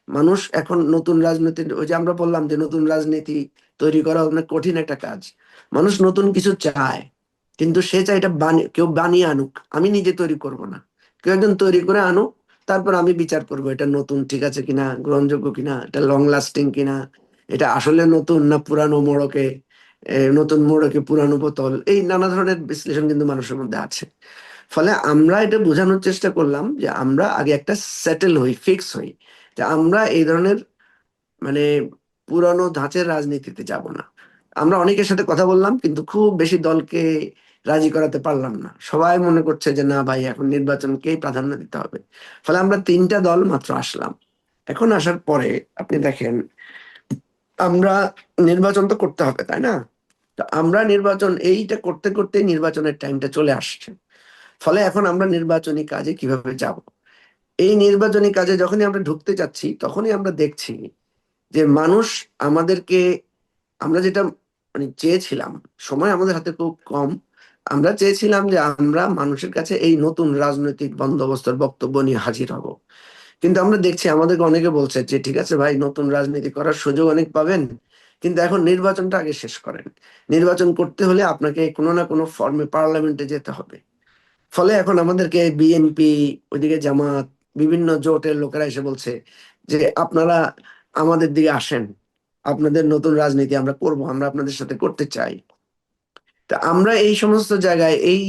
মানুষ এখন নতুন রাজনীতির, ওই যে আমরা বললাম যে নতুন রাজনীতি তৈরি করা অনেক কঠিন একটা কাজ। মানুষ নতুন কিছু চায়, কিন্তু সে চায় এটা কেউ বানিয়ে আনুক, আমি নিজে তৈরি করব না, কেউ একজন তৈরি করে আনুক, তারপর আমি বিচার করব এটা নতুন ঠিক আছে কিনা, গ্রহণযোগ্য কিনা, এটা লং লাস্টিং কিনা, এটা আসলে নতুন না পুরানো মোড়কে, নতুন মোড়কে পুরানো বোতল, এই নানা ধরনের বিশ্লেষণ কিন্তু মানুষের মধ্যে আছে। ফলে আমরা এটা বোঝানোর চেষ্টা করলাম যে আমরা আগে একটা সেটেল হই, ফিক্স হই, যে আমরা এই ধরনের মানে পুরানো ধাঁচের রাজনীতিতে যাব না। আমরা অনেকের সাথে কথা বললাম কিন্তু খুব বেশি দলকে রাজি করাতে পারলাম না। সবাই মনে করছে যে না ভাই, এখন নির্বাচনকেই প্রাধান্য দিতে হবে। ফলে আমরা তিনটা দল মাত্র আসলাম। এখন আসার পরে আপনি দেখেন, আমরা নির্বাচন তো করতে হবে, তাই না? তো আমরা নির্বাচন এইটা করতে করতে নির্বাচনের টাইমটা চলে আসছে। ফলে এখন আমরা নির্বাচনী কাজে কিভাবে যাব, এই নির্বাচনী কাজে যখনই আমরা ঢুকতে যাচ্ছি তখনই আমরা দেখছি যে মানুষ আমাদেরকে, আমরা যেটা মানে চেয়েছিলাম, সময় আমাদের হাতে খুব কম, আমরা চেয়েছিলাম যে আমরা মানুষের কাছে এই নতুন রাজনৈতিক বন্দোবস্তের বক্তব্য নিয়ে হাজির হব। কিন্তু আমরা দেখছি আমাদেরকে অনেকে বলছে যে ঠিক আছে ভাই, নতুন রাজনীতি করার সুযোগ অনেক পাবেন, কিন্তু এখন নির্বাচনটা আগে শেষ করেন। নির্বাচন করতে হলে আপনাকে কোনো না কোনো ফর্মে পার্লামেন্টে যেতে হবে। ফলে এখন আমাদেরকে বিএনপি, ওইদিকে জামাত, বিভিন্ন জোটের লোকেরা এসে বলছে যে আপনারা আমাদের দিকে আসেন, আপনাদের নতুন রাজনীতি আমরা করব, আমরা আপনাদের সাথে করতে চাই। তা আমরা এই সমস্ত জায়গায় এই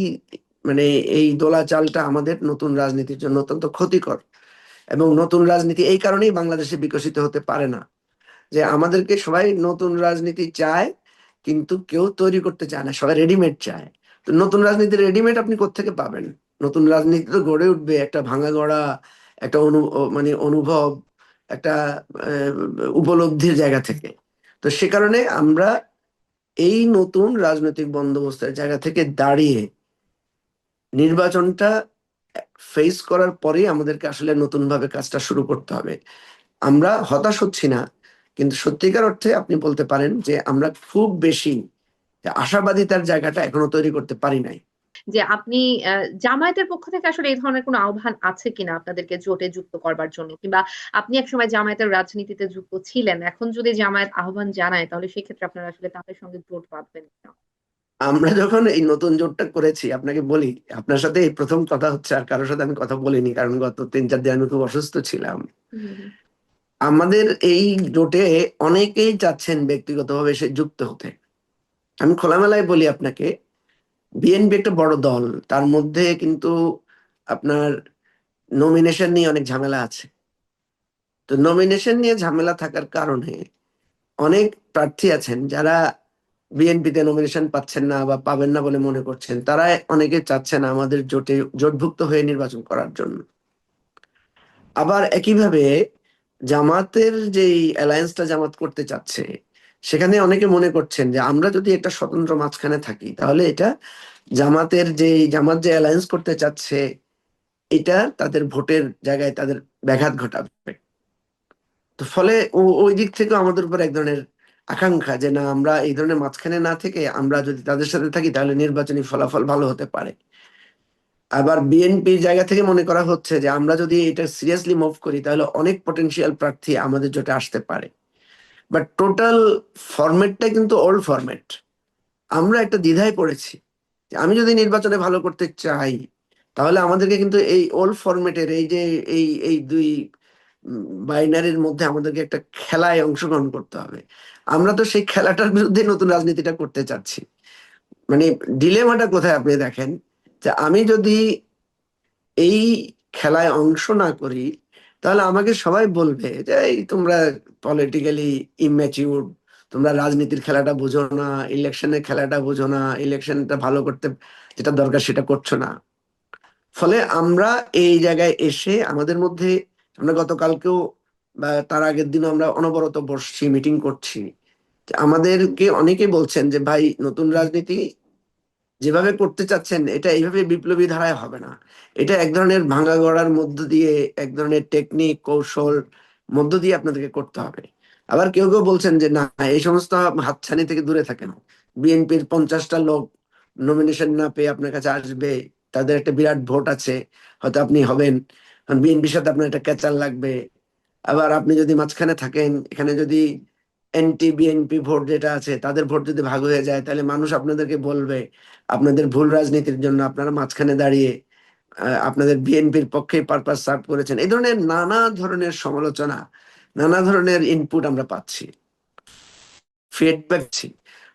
মানে এই দোলাচালটা আমাদের নতুন রাজনীতির জন্য অত্যন্ত ক্ষতিকর। এবং নতুন রাজনীতি এই কারণেই বাংলাদেশে বিকশিত হতে পারে না, যে আমাদেরকে সবাই নতুন রাজনীতি চায়, কিন্তু কেউ তৈরি করতে চায় না, সবাই রেডিমেড চায়। তো নতুন রাজনীতির রেডিমেড আপনি কোত্থেকে পাবেন? নতুন রাজনীতি তো গড়ে উঠবে একটা ভাঙা গড়া, একটা অনুভব, একটা আহ, উপলব্ধির জায়গা থেকে। তো সে কারণে আমরা এই নতুন রাজনৈতিক বন্দোবস্তের জায়গা থেকে দাঁড়িয়ে নির্বাচনটা ফেস করার পরেই আমাদেরকে আসলে নতুন ভাবে কাজটা শুরু করতে হবে। আমরা হতাশ হচ্ছি না, কিন্তু সত্যিকার অর্থে আপনি বলতে পারেন যে আমরা খুব বেশি আশাবাদিতার জায়গাটা এখনো তৈরি করতে পারি নাই। যে আপনি জামায়াতের পক্ষ থেকে আসলে এই ধরনের কোনো আহ্বান আছে কিনা আপনাদেরকে জোটে যুক্ত করবার জন্য, কিংবা আপনি একসময় জামায়াতের রাজনীতিতে যুক্ত ছিলেন, এখন যদি জামায়াত আহ্বান জানায় তাহলে সেক্ষেত্রে আপনারা আসলে তাদের সঙ্গে জোট বাঁধবেন কিনা? আমরা যখন এই নতুন জোটটা করেছি, আপনাকে বলি, আপনার সাথে এই প্রথম কথা হচ্ছে, আর কারোর সাথে আমি কথা বলিনি, কারণ গত 3-4 দিন আমি খুব অসুস্থ ছিলাম। হুম, হুম। আমাদের এই জোটে অনেকেই চাচ্ছেন ব্যক্তিগতভাবে সে যুক্ত হতে। আমি খোলামেলায় বলি আপনাকে, বিএনপি একটা বড় দল, তার মধ্যে কিন্তু আপনার নমিনেশন নিয়ে অনেক ঝামেলা আছে। তো নমিনেশন নিয়ে ঝামেলা থাকার কারণে অনেক প্রার্থী আছেন যারা বিএনপিতে নমিনেশন পাচ্ছেন না বা পাবেন না বলে মনে করছেন, তারা অনেকে চাচ্ছেন আমাদের জোটে জোটভুক্ত হয়ে নির্বাচন করার জন্য। আবার একইভাবে জামাতের যে অ্যালায়েন্সটা জামাত করতে চাচ্ছে, সেখানে অনেকে মনে করছেন যে আমরা যদি একটা স্বতন্ত্র মাঝখানে থাকি, তাহলে এটা জামাত যে অ্যালায়েন্স করতে চাচ্ছে, এটা তাদের ভোটের জায়গায় তাদের ব্যাঘাত ঘটাবে। তো ফলে ওই দিক থেকে আমাদের উপর এক ধরনের আকাঙ্ক্ষা যে না, আমরা এই ধরনের মাঝখানে না থেকে আমরা যদি তাদের সাথে থাকি তাহলে নির্বাচনী ফলাফল ভালো হতে পারে। আবার বিএনপির জায়গা থেকে মনে করা হচ্ছে যে আমরা যদি এটা সিরিয়াসলি মুভ করি তাহলে অনেক পটেনশিয়াল প্রার্থী আমাদের জোটে আসতে পারে। বাট টোটাল ফরম্যাটটা কিন্তু ওল্ড ফরম্যাট। আমরা একটা দ্বিধায় পড়েছি যে আমি যদি নির্বাচনে ভালো করতে চাই, তাহলে আমাদেরকে কিন্তু এই ওল্ড ফরম্যাটের এই যে এই দুই বাইনারির মধ্যে আমাদেরকে একটা খেলায় অংশগ্রহণ করতে হবে। আমরা তো সেই খেলাটার বিরুদ্ধে নতুন রাজনীতিটা করতে চাচ্ছি। মানে ডিলেমাটা কোথায় আপনি দেখেন, যে আমি যদি এই খেলায় অংশ না করি, তাহলে আমাকে সবাই বলবে যে এই তোমরা পলিটিক্যালি ইম্যাচিউর, তোমরা রাজনীতির খেলাটা বুঝো না, ইলেকশনের খেলাটা বুঝো না, ইলেকশনটা ভালো করতে যেটা দরকার সেটা করছো না। ফলে আমরা এই জায়গায় এসে আমাদের মধ্যে, আমরা গতকালকেও বা তার আগের দিনও আমরা অনবরত বসছি, মিটিং করছি। আমাদেরকে অনেকে বলছেন যে ভাই, নতুন রাজনীতি যেভাবে করতে চাচ্ছেন এটা এইভাবে বিপ্লবী ধারায় হবে না, এটা এক ধরনের ভাঙা গড়ার মধ্য দিয়ে, এক ধরনের টেকনিক কৌশল মধ্য দিয়ে আপনাদেরকে করতে হবে। আবার কেউ কেউ বলছেন যে না, এই সমস্ত হাতছানি থেকে দূরে থাকেন। বিএনপির 50টা লোক নমিনেশন না পেয়ে আপনার কাছে আসবে, তাদের একটা বিরাট ভোট আছে, হয়তো আপনি হবেন, বিএনপির সাথে আপনার একটা ক্যাচাল লাগবে। আবার আপনি যদি মাঝখানে থাকেন, এখানে যদি এনটি বিএনপি ভোট যেটা আছে তাদের ভোট যদি ভাগ হয়ে যায়, তাহলে মানুষ আপনাদেরকে বলবে আপনাদের ভুল রাজনীতির জন্য আপনারা মাঝখানে দাঁড়িয়ে আপনাদের বিএনপির পক্ষে পারপাস সার্ভ করেছেন। এই ধরনের নানা ধরনের সমালোচনা, নানা ধরনের ইনপুট আমরা পাচ্ছি, ফিডব্যাক পাচ্ছি।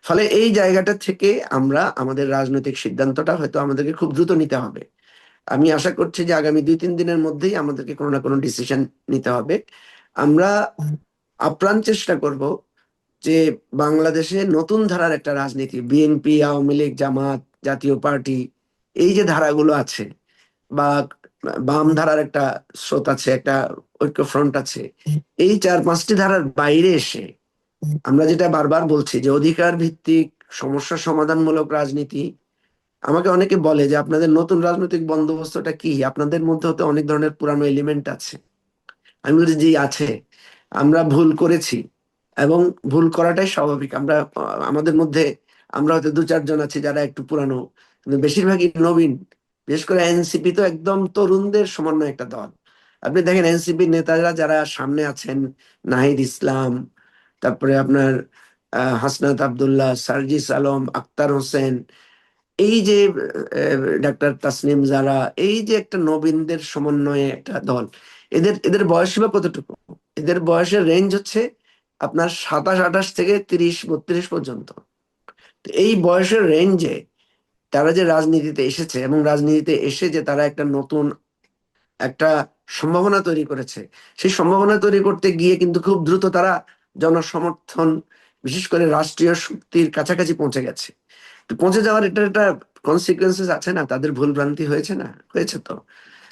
ফলে এই জায়গাটা থেকে আমরা আমাদের রাজনৈতিক সিদ্ধান্তটা হয়তো আমাদেরকে খুব দ্রুত নিতে হবে। আমি আশা করছি যে আগামী 2-3 দিনের মধ্যেই আমাদেরকে কোনো না কোনো ডিসিশন নিতে হবে। আমরা আপ্রাণ চেষ্টা করব যে বাংলাদেশে নতুন ধারার একটা রাজনীতি, বিএনপি, আওয়ামী লীগ, জামাত, জাতীয় পার্টি, এই যে ধারাগুলো আছে, বা বাম ধারার একটা স্রোত আছে, একটা ঐক্য ফ্রন্ট আছে, এই 4-5টি ধারার বাইরে এসে আমরা যেটা বারবার বলছি যে অধিকার ভিত্তিক সমস্যা সমাধানমূলক রাজনীতি। আমাকে অনেকে বলে যে আপনাদের নতুন রাজনৈতিক বন্দোবস্তটা কি, আপনাদের মধ্যে হতে অনেক ধরনের পুরানো এলিমেন্ট আছে। আমি বলছি জি আছে, আমরা ভুল করেছি, এবং ভুল করাটাই স্বাভাবিক। আমরা আমাদের মধ্যে আমরা হয়তো 2-4 জন আছি যারা একটু পুরানো, কিন্তু বেশিরভাগই নবীন। বিশেষ করে এনসিপি তো একদম তরুণদের সমন্বয় একটা দল। আপনি দেখেন এনসিপি নেতারা যারা সামনে আছেন, নাহিদ ইসলাম, তারপরে আপনার হাসনাত আব্দুল্লাহ, সার্জিস আলম, আক্তার হোসেন, এই যে ডাক্তার তাসনিম জারা, এই যে একটা নবীনদের সমন্বয়ে একটা দল, এদের এদের বয়স বা কতটুকু? এদের বয়সের রেঞ্জ হচ্ছে আপনার 27-28 থেকে 30-32 পর্যন্ত। তো এই বয়সের রেঞ্জে তারা যে রাজনীতিতে এসেছে এবং রাজনীতিতে এসে যে তারা একটা নতুন একটা সম্ভাবনা তৈরি করেছে, সেই সম্ভাবনা তৈরি করতে গিয়ে কিন্তু খুব দ্রুত তারা জনসমর্থন, বিশেষ করে রাষ্ট্রীয় শক্তির কাছাকাছি পৌঁছে গেছে। তো পৌঁছে যাওয়ার এটা একটা কনসিকুয়েন্সেস আছে না, তাদের ভুল ভ্রান্তি হয়েছে না, হয়েছে তো।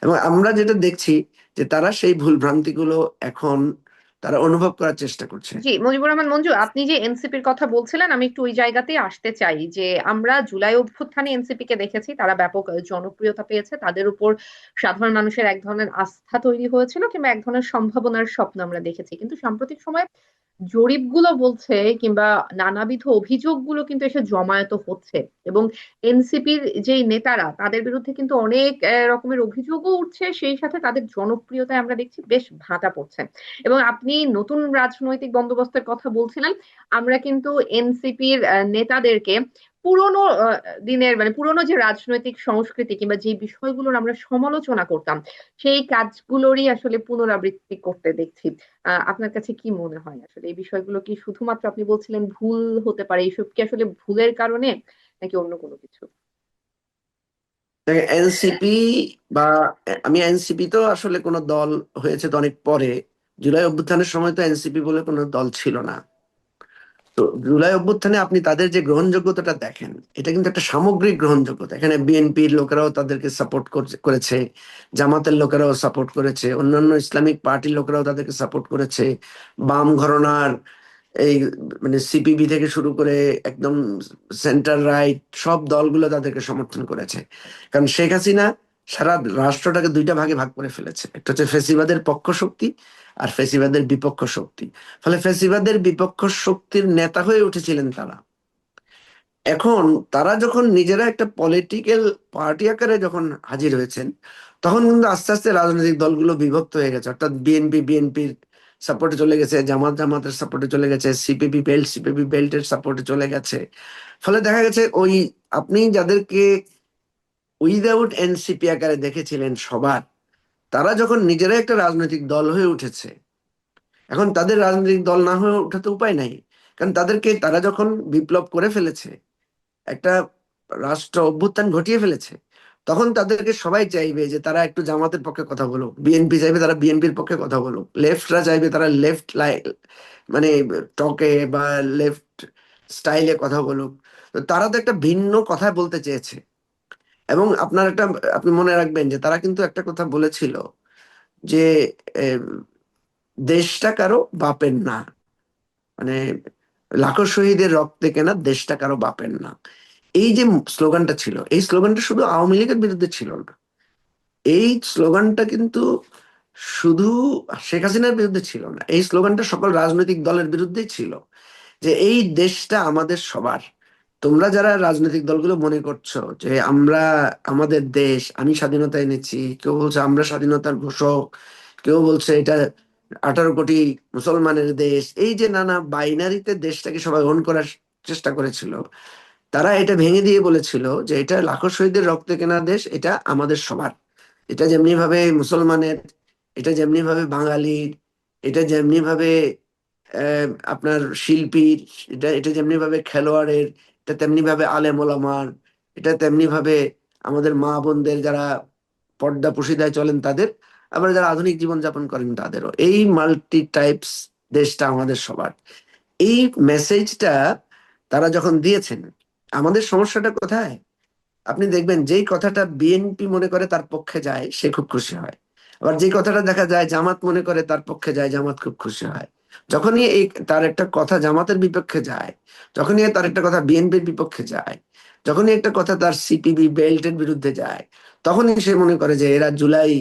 এবং আমরা যেটা দেখছি যে তারা সেই ভুল ভ্রান্তিগুলো এখন তারা অনুভব করার চেষ্টা করছে। জি, মুজিবুর রহমান মঞ্জু, আপনি যে এনসিপির কথা বলছিলেন, আমি একটু ওই জায়গাতেই আসতে চাই যে আমরা জুলাই অভ্যুত্থানে এনসিপি কে দেখেছি, তারা ব্যাপক জনপ্রিয়তা পেয়েছে, তাদের উপর সাধারণ মানুষের এক ধরনের আস্থা তৈরি হয়েছিল, কিংবা এক ধরনের সম্ভাবনার স্বপ্ন আমরা দেখেছি। কিন্তু সাম্প্রতিক সময়ে জরিপগুলো বলছে, কিংবা নানাবিধ অভিযোগগুলো কিন্তু এসে জমায়েত হচ্ছে, এবং এনসিপির যেই নেতারা, তাদের বিরুদ্ধে কিন্তু অনেক রকমের অভিযোগও উঠছে, সেই সাথে তাদের জনপ্রিয়তায় আমরা দেখছি বেশ ভাটা পড়ছে। এবং আপনি নতুন রাজনৈতিক বন্দোবস্তের কথা বলছিলেন, আমরা কিন্তু এনসিপির নেতাদেরকে পুরোনো দিনের, মানে পুরোনো যে রাজনৈতিক সংস্কৃতি কিংবা যে বিষয়গুলোর আমরা সমালোচনা করতাম, সেই কাজগুলোরই আসলে পুনরাবৃত্তি করতে দেখছি। আপনার কাছে কি মনে হয় আসলে এই বিষয়গুলো কি শুধুমাত্র, আপনি বলছিলেন ভুল হতে পারে, এইসব কি আসলে ভুলের কারণে নাকি অন্য কোনো কিছু? এনসিপি বা আমি এনসিপি তো আসলে কোনো দল হয়েছে তো অনেক পরে। জুলাই অভ্যুত্থানের সময় তো এনসিপি বলে কোনো দল ছিল না। তো জুলাই অভ্যুত্থানে আপনি তাদের যে গ্রহণযোগ্যতাটা দেখেন, এটা কিন্তু একটা সামগ্রিক গ্রহণযোগ্যতা। এখানে বিএনপির লোকেরাও তাদেরকে সাপোর্ট করেছে, জামাতের লোকেরাও সাপোর্ট করেছে, অন্যান্য ইসলামিক পার্টির লোকেরাও তাদেরকে সাপোর্ট করেছে, বাম ঘরানার এই মানে সিপিবি থেকে শুরু করে একদম সেন্টার রাইট সব দলগুলো তাদেরকে সমর্থন করেছে। কারণ শেখ হাসিনা সারা রাষ্ট্রটাকে দুইটা ভাগে ভাগ করে ফেলেছে, একটা হচ্ছে ফেসিবাদের পক্ষ শক্তি আর ফেসিবাদের বিপক্ষ শক্তি। ফলে ফেসিবাদের বিপক্ষ শক্তির নেতা হয়ে উঠেছিলেন তারা। এখন তারা যখন নিজেরা একটা পলিটিক্যাল পার্টি আকারে যখন হাজির হয়েছেন, তখন কিন্তু আস্তে আস্তে রাজনৈতিক দলগুলো বিভক্ত হয়ে গেছে। অর্থাৎ বিএনপি বিএনপির সাপোর্টে চলে গেছে, জামাত জামাতের সাপোর্টে চলে গেছে, সিপিবি বেল্টের সাপোর্টে চলে গেছে। ফলে দেখা গেছে ওই আপনি যাদেরকে উইদাউট এনসিপি আকারে দেখেছিলেন সবার, তারা যখন নিজেরা একটা রাজনৈতিক দল হয়ে উঠেছে, এখন তাদের রাজনৈতিক দল না হয়ে ওঠাতে উপায় নাই। কারণ তারা যখন বিপ্লব করে ফেলেছে, একটা রাষ্ট্র অভ্যুত্থান ঘটিয়ে ফেলেছে, তখন তাদেরকে সবাই চাইবে যে তারা একটু জামাতের পক্ষে কথা বলুক, বিএনপি চাইবে তারা বিএনপির পক্ষে কথা বলুক, লেফটরা চাইবে তারা লেফট মানে টকে বা লেফট স্টাইলে কথা বলুক। তো তারা তো একটা ভিন্ন কথা বলতে চেয়েছে। এবং আপনি মনে রাখবেন যে তারা কিন্তু একটা কথা বলেছিল যে আহ, দেশটা কারো বাপের না, মানে লাখো শহীদের রক্তে কেনা দেশটা কারো বাপের না। এই যে স্লোগানটা ছিল, এই স্লোগানটা শুধু আওয়ামী লীগের বিরুদ্ধে ছিল না, এই স্লোগানটা কিন্তু শুধু শেখ হাসিনার বিরুদ্ধে ছিল না, এই স্লোগানটা সকল রাজনৈতিক দলের বিরুদ্ধেই ছিল। যে এই দেশটা আমাদের সবার। তোমরা যারা রাজনৈতিক দলগুলো মনে করছো যে আমাদের দেশ, আমি স্বাধীনতা এনেছি, কেউ বলছে আমরা স্বাধীনতার ঘোষক, কেউ বলছে এটা 18 কোটি মুসলমানের দেশ, এই যে নানা বাইনারিতে দেশটাকে সবাই ওন করার চেষ্টা করেছিল, তারা এটা ভেঙে দিয়ে বলেছিল যে এটা লাখো শহীদের রক্তে কেনা দেশ, এটা আমাদের সবার। এটা যেমনি ভাবে মুসলমানের, এটা যেমনি ভাবে বাঙালির, এটা যেমনি ভাবে আপনার শিল্পীর, এটা এটা যেমনি ভাবে খেলোয়াড়ের, এটা তেমনি ভাবে আলেম ওলামার, এটা তেমনি ভাবে আমাদের মা বোনদের যারা পর্দা পুশিদায় চলেন তাদের, আবার যারা আধুনিক জীবন যাপন করেন তাদেরও, এই মাল্টি টাইপস দেশটা আমাদের সবার। এই মেসেজটা তারা যখন দিয়েছেন, আমাদের সমস্যাটা কোথায়? আপনি দেখবেন যেই কথাটা বিএনপি মনে করে তার পক্ষে যায় সে খুব খুশি হয়, আবার যেই কথাটা দেখা যায় জামাত মনে করে তার পক্ষে যায় জামাত খুব খুশি হয়। যখনই তার একটা কথা জামাতের বিপক্ষে যায়, যখনই তার একটা কথা বিএনপির বিপক্ষে যায়, যখনই একটা কথা তার সিপিবি বেল্টের বিরুদ্ধে যায়, তখনই সে মনে করে যে এরা জুলাই,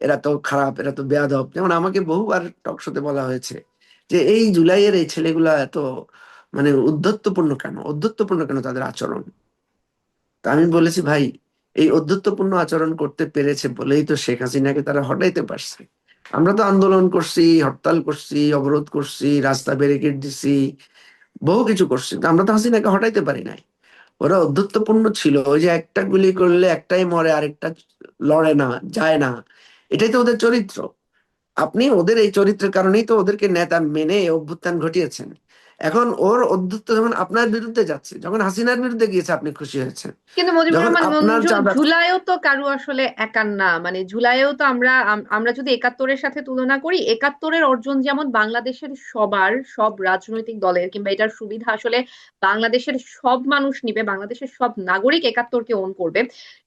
এরা তো খারাপ, এরা তো বেয়াদব। যেমন আমাকে বহুবার টক শোতে বলা হয়েছে যে এই জুলাইয়ের এই ছেলেগুলা এত মানে ঔদ্ধত্যপূর্ণ কেন তাদের আচরণ। তা আমি বলেছি ভাই, এই ঔদ্ধত্যপূর্ণ আচরণ করতে পেরেছে বলেই তো শেখ হাসিনাকে তারা হটাইতে পারছে। আমরা তো আন্দোলন করছি, হরতাল করছি, অবরোধ করছি, রাস্তা ব্যারিকেড দিছি, বহু কিছু করছি, কিন্তু আমরা তো হাসিনাকে হটাইতে পারি নাই। ওরা অধ্যত্বপূর্ণ ছিল, ওই যে একটা গুলি করলে একটাই মরে, আরেকটা লড়ে না, যায় না। এটাই তো ওদের চরিত্র। আপনি ওদের এই চরিত্রের কারণেই তো ওদেরকে নেতা মেনে এই অভ্যুত্থান ঘটিয়েছেন। এখন ওর অধ্যত্ব যখন আপনার বিরুদ্ধে যাচ্ছে, যখন হাসিনার বিরুদ্ধে গিয়েছে আপনি খুশি হয়েছেন, কিন্তু মুজিবুর যখন রহমান আপনার মঞ্জু, চাঁদা। জুলাইও তো কারু আসলে একার না। মানে জুলাইও তো আমরা যদি একাত্তরের সাথে তুলনা করি, একাত্তরের অর্জন যেমন বাংলাদেশের সবার, সব রাজনৈতিক দলের, কিংবা এটার সুবিধা আসলে বাংলাদেশের সব মানুষ নিবে, বাংলাদেশের সব নাগরিক একাত্তরকে ওন করবে।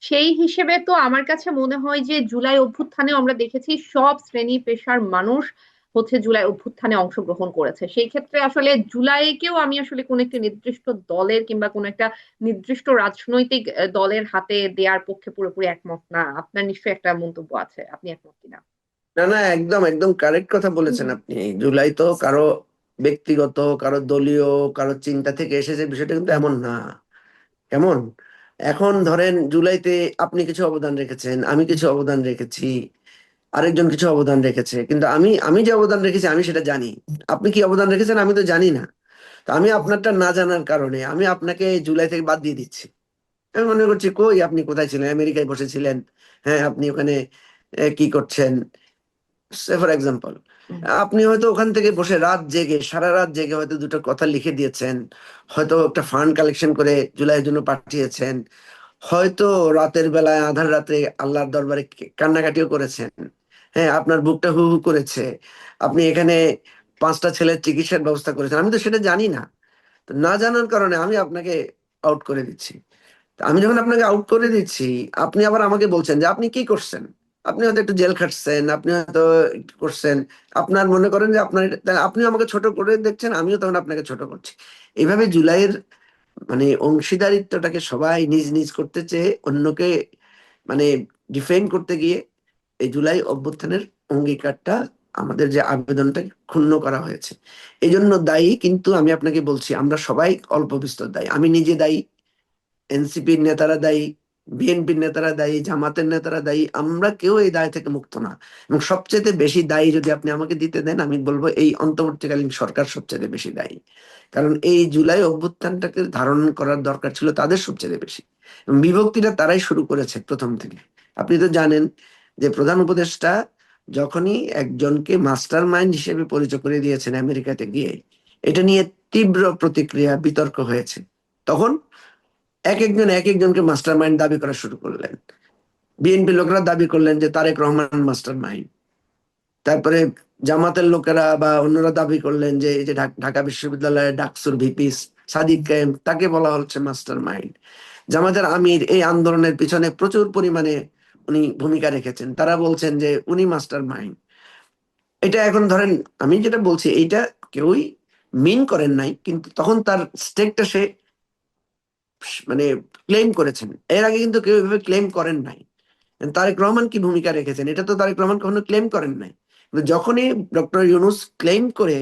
সেই হিসেবে তো আমার কাছে মনে হয় যে জুলাই অভ্যুত্থানেও আমরা দেখেছি সব শ্রেণী পেশার মানুষ হচ্ছে জুলাই অভ্যুত্থানে অংশগ্রহণ করেছে। সেই ক্ষেত্রে আসলে জুলাইকেও আমি আসলে কোন একটি নির্দিষ্ট দলের কিংবা কোন একটা নির্দিষ্ট রাজনৈতিক দলের হাতে দেওয়ার পক্ষে পুরোপুরি একমত না। আপনার নিশ্চয়ই একটা মন্তব্য আছে, আপনি একমত কিনা? না না, একদম একদম কারেক্ট কথা বলেছেন হুম। আপনি। জুলাই তো কারো ব্যক্তিগত, কারো দলীয়, কারো চিন্তা থেকে এসেছে, বিষয়টা কিন্তু এমন না। কেমন? এখন ধরেন জুলাইতে আপনি কিছু অবদান রেখেছেন, আমি কিছু অবদান রেখেছি, আরেকজন কিছু অবদান রেখেছে, কিন্তু আমি আমি যে অবদান রেখেছি আমি সেটা জানি। আপনি কি অবদান রেখেছেন আমি তো জানি না। তো আমি আপনারটা না জানার কারণে আমি আপনাকে জুলাই থেকে বাদ দিয়ে দিচ্ছি। আমি মনে করছি কই আপনি কোথায় ছিলেন, আমেরিকায় বসেছিলেন, হ্যাঁ আপনি ওখানে কি করছেন, সে ফর এক্সাম্পল। হুম। আপনি হয়তো ওখান থেকে বসে রাত জেগে, সারা রাত জেগে হয়তো দুটো কথা লিখে দিয়েছেন, হয়তো একটা ফান্ড কালেকশন করে জুলাইয়ের জন্য পাঠিয়েছেন, হয়তো রাতের বেলায় আধার রাতে আল্লাহর দরবারে কান্নাকাটিও করেছেন। হ্যাঁ, আপনার বুকটা হু হু করেছে। আপনি এখানে 5টা ছেলের চিকিৎসার ব্যবস্থা করেছেন, আমি তো সেটা জানি না। তো না জানার কারণে আমি আপনাকে আউট করে দিচ্ছি। তো আমি যখন আপনাকে আউট করে দিচ্ছি, আপনি আবার আমাকে বলছেন যে আপনি কি করছেন। আপনি হয়তো একটু জেল খাটছেন, আপনি হয়তো একটু করছেন, আপনার মনে করেন যে আপনার আপনিও আমাকে ছোট করে দেখছেন, আমিও তখন আপনাকে ছোট করছি। এইভাবে জুলাইয়ের মানে অংশীদারিত্বটাকে সবাই নিজ নিজ করতে চেয়ে অন্যকে মানে ডিফেন্ড করতে গিয়ে এই জুলাই অভ্যুত্থানের অঙ্গীকারটা, আমাদের যে আবেদনটা ক্ষুণ্ণ করা হয়েছে। এই জন্য দায়ী কিন্তু আমি আপনাকে বলছি, আমরা সবাই অল্প বিস্তর দায়ী। আমি নিজে দায়ী, এনসিপির নেতারা দায়ী, বিএনপির নেতারা দায়ী, জামাতের নেতারা দায়ী, আমরা কেউ এই দায় থেকে মুক্ত না। এবং সবচেয়ে বেশি দায়ী যদি আপনি আমাকে দিতে দেন, আমি বলবো এই অন্তর্বর্তীকালীন সরকার সবচেয়ে বেশি দায়ী। কারণ এই জুলাই অভ্যুত্থানটাকে ধারণ করার দরকার ছিল তাদের সবচেয়ে বেশি, এবং বিভক্তিটা তারাই শুরু করেছে প্রথম থেকে। আপনি তো জানেন যে প্রধান উপদেষ্টা যখনই একজনকে মাস্টার মাইন্ড হিসেবে পরিচয় করে দিয়েছেন আমেরিকাতে গিয়ে, এটা নিয়ে তীব্র প্রতিক্রিয়া, বিতর্ক হয়েছে। তখন এক একজন এক একজনকে মাস্টার মাইন্ড দাবি করা শুরু করলেন। বিএনপি লোকেরা দাবি করলেন যে তারেক রহমান মাস্টার মাইন্ড। তারপরে জামাতের লোকেরা বা অন্যরা দাবি করলেন যে এই যে ঢাকা বিশ্ববিদ্যালয়ের ডাকসুর ভিপি সাদিক কায়েম, তাকে বলা হচ্ছে মাস্টার মাইন্ড। জামাতের আমির এই আন্দোলনের পিছনে প্রচুর পরিমাণে উনি ভূমিকা রেখেছেন, তারা বলছেন যে উনি মাস্টার মাইন্ড। এটা এখন ধরেন, আমি যেটা বলছি এইটা কেউই মিন করেন নাই, কিন্তু তখন তার স্টেকটা সে মানে ক্লেম করেছেন। এর আগে কিন্তু কেউ এভাবে ক্লেম করেন নাই। তারেক রহমান কি ভূমিকা রেখেছেন এটা তো তারেক রহমান কখনো ক্লেম করেন নাই। কিন্তু যখনই ডক্টর ইউনুস ক্লেম করে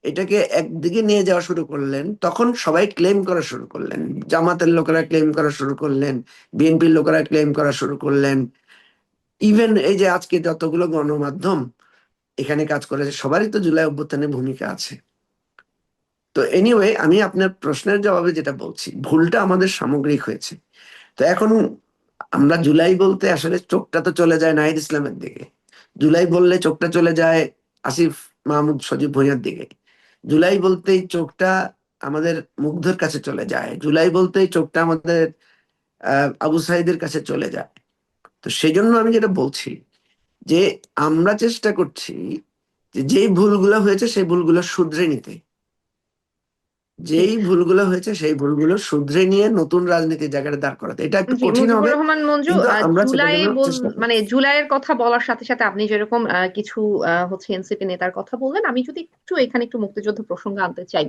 এটাকে একদিকে নিয়ে যাওয়া শুরু করলেন, তখন সবাই ক্লেম করা শুরু করলেন। জামাতের লোকেরা ক্লেম করা শুরু করলেন, বিএনপির লোকেরা ক্লেম করা শুরু করলেন। ইভেন এই যে আজকে যতগুলো গণমাধ্যম এখানে কাজ করেছে, সবারই তো জুলাই অভ্যুত্থানে ভূমিকা আছে। তো এনিওয়ে, আমি আপনার প্রশ্নের জবাবে যেটা বলছি, ভুলটা আমাদের সামগ্রিক হয়েছে। তো এখন আমরা জুলাই বলতে আসলে চোখটা তো চলে যায় নাহিদ ইসলামের দিকে। জুলাই বললে চোখটা চলে যায় আসিফ মাহমুদ সজীব ভুঁইয়ার দিকে। জুলাই বলতেই চোখটা আমাদের মুগ্ধর কাছে চলে যায়। জুলাই বলতেই চোখটা আমাদের আবু সাইদের কাছে চলে যায়। তো সেই জন্য আমি যেটা বলছি যে আমরা চেষ্টা করছি যে যেই ভুলগুলো হয়েছে সেই ভুলগুলো শুধরে নিতে। জি। যেই ভুলগুলো হয়েছে সেই ভুলগুলো শুধরে নিয়ে নতুন রাজনীতির জায়গাটা দাঁড় করাতে, এটা একটু জি, কঠিন মুজিবুর হবে, রহমান মঞ্জু, কিন্তু আমরা সেটার জুলাই জন্য চেষ্টা করব। মানে জুলাইয়ের কথা বলার সাথে সাথে আপনি যেরকম কিছু হচ্ছে এনসিপি নেতার কথা বললেন, আমি যদি একটু এখানে একটু মুক্তিযুদ্ধ প্রসঙ্গ আনতে চাই।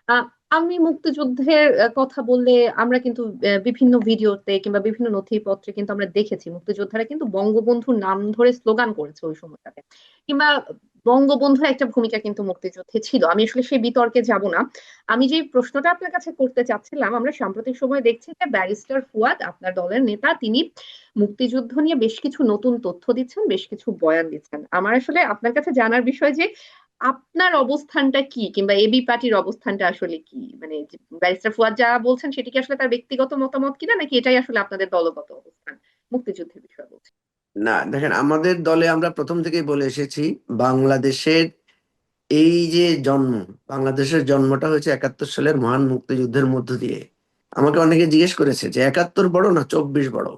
আহ, আমি মুক্তিযুদ্ধের কথা বললে আমরা কিন্তু বিভিন্ন ভিডিওতে কিংবা বিভিন্ন নথিপত্রে কিন্তু আমরা দেখেছি মুক্তিযোদ্ধারা কিন্তু বঙ্গবন্ধুর নাম ধরে স্লোগান করেছে ওই সময়টাতে, কিংবা বঙ্গবন্ধুর একটা ভূমিকা কিন্তু মুক্তিযুদ্ধে ছিল। আমি আসলে সেই বিতর্কে যাব না। আমি যে প্রশ্নটা আপনার কাছে করতে চাচ্ছিলাম, আমরা সাম্প্রতিক সময়ে দেখছি যে ব্যারিস্টার ফুয়াদ আপনার দলের নেতা, তিনি মুক্তিযুদ্ধ নিয়ে বেশ কিছু নতুন তথ্য দিচ্ছেন, বেশ কিছু বয়ান দিচ্ছেন। আমার আসলে আপনার কাছে জানার বিষয় যে আপনার অবস্থানটা কি, কিংবা এবি পার্টির অবস্থানটা আসলে কি, মানে ব্যারিস্টার ফুয়াদ যা বলছেন সেটি কি আসলে তার ব্যক্তিগত মতামত কিনা, নাকি এটাই আসলে আপনাদের দলগত অবস্থান মুক্তিযুদ্ধের বিষয়ে বলছে? না দেখেন, আমাদের দলে আমরা প্রথম থেকেই বলে এসেছি, বাংলাদেশের এই যে জন্ম, বাংলাদেশের জন্মটা হয়েছে 71 সালের মহান মুক্তিযুদ্ধের মধ্য দিয়ে। আমাকে অনেকে জিজ্ঞেস করেছে যে 71 বড় না 24 বড়।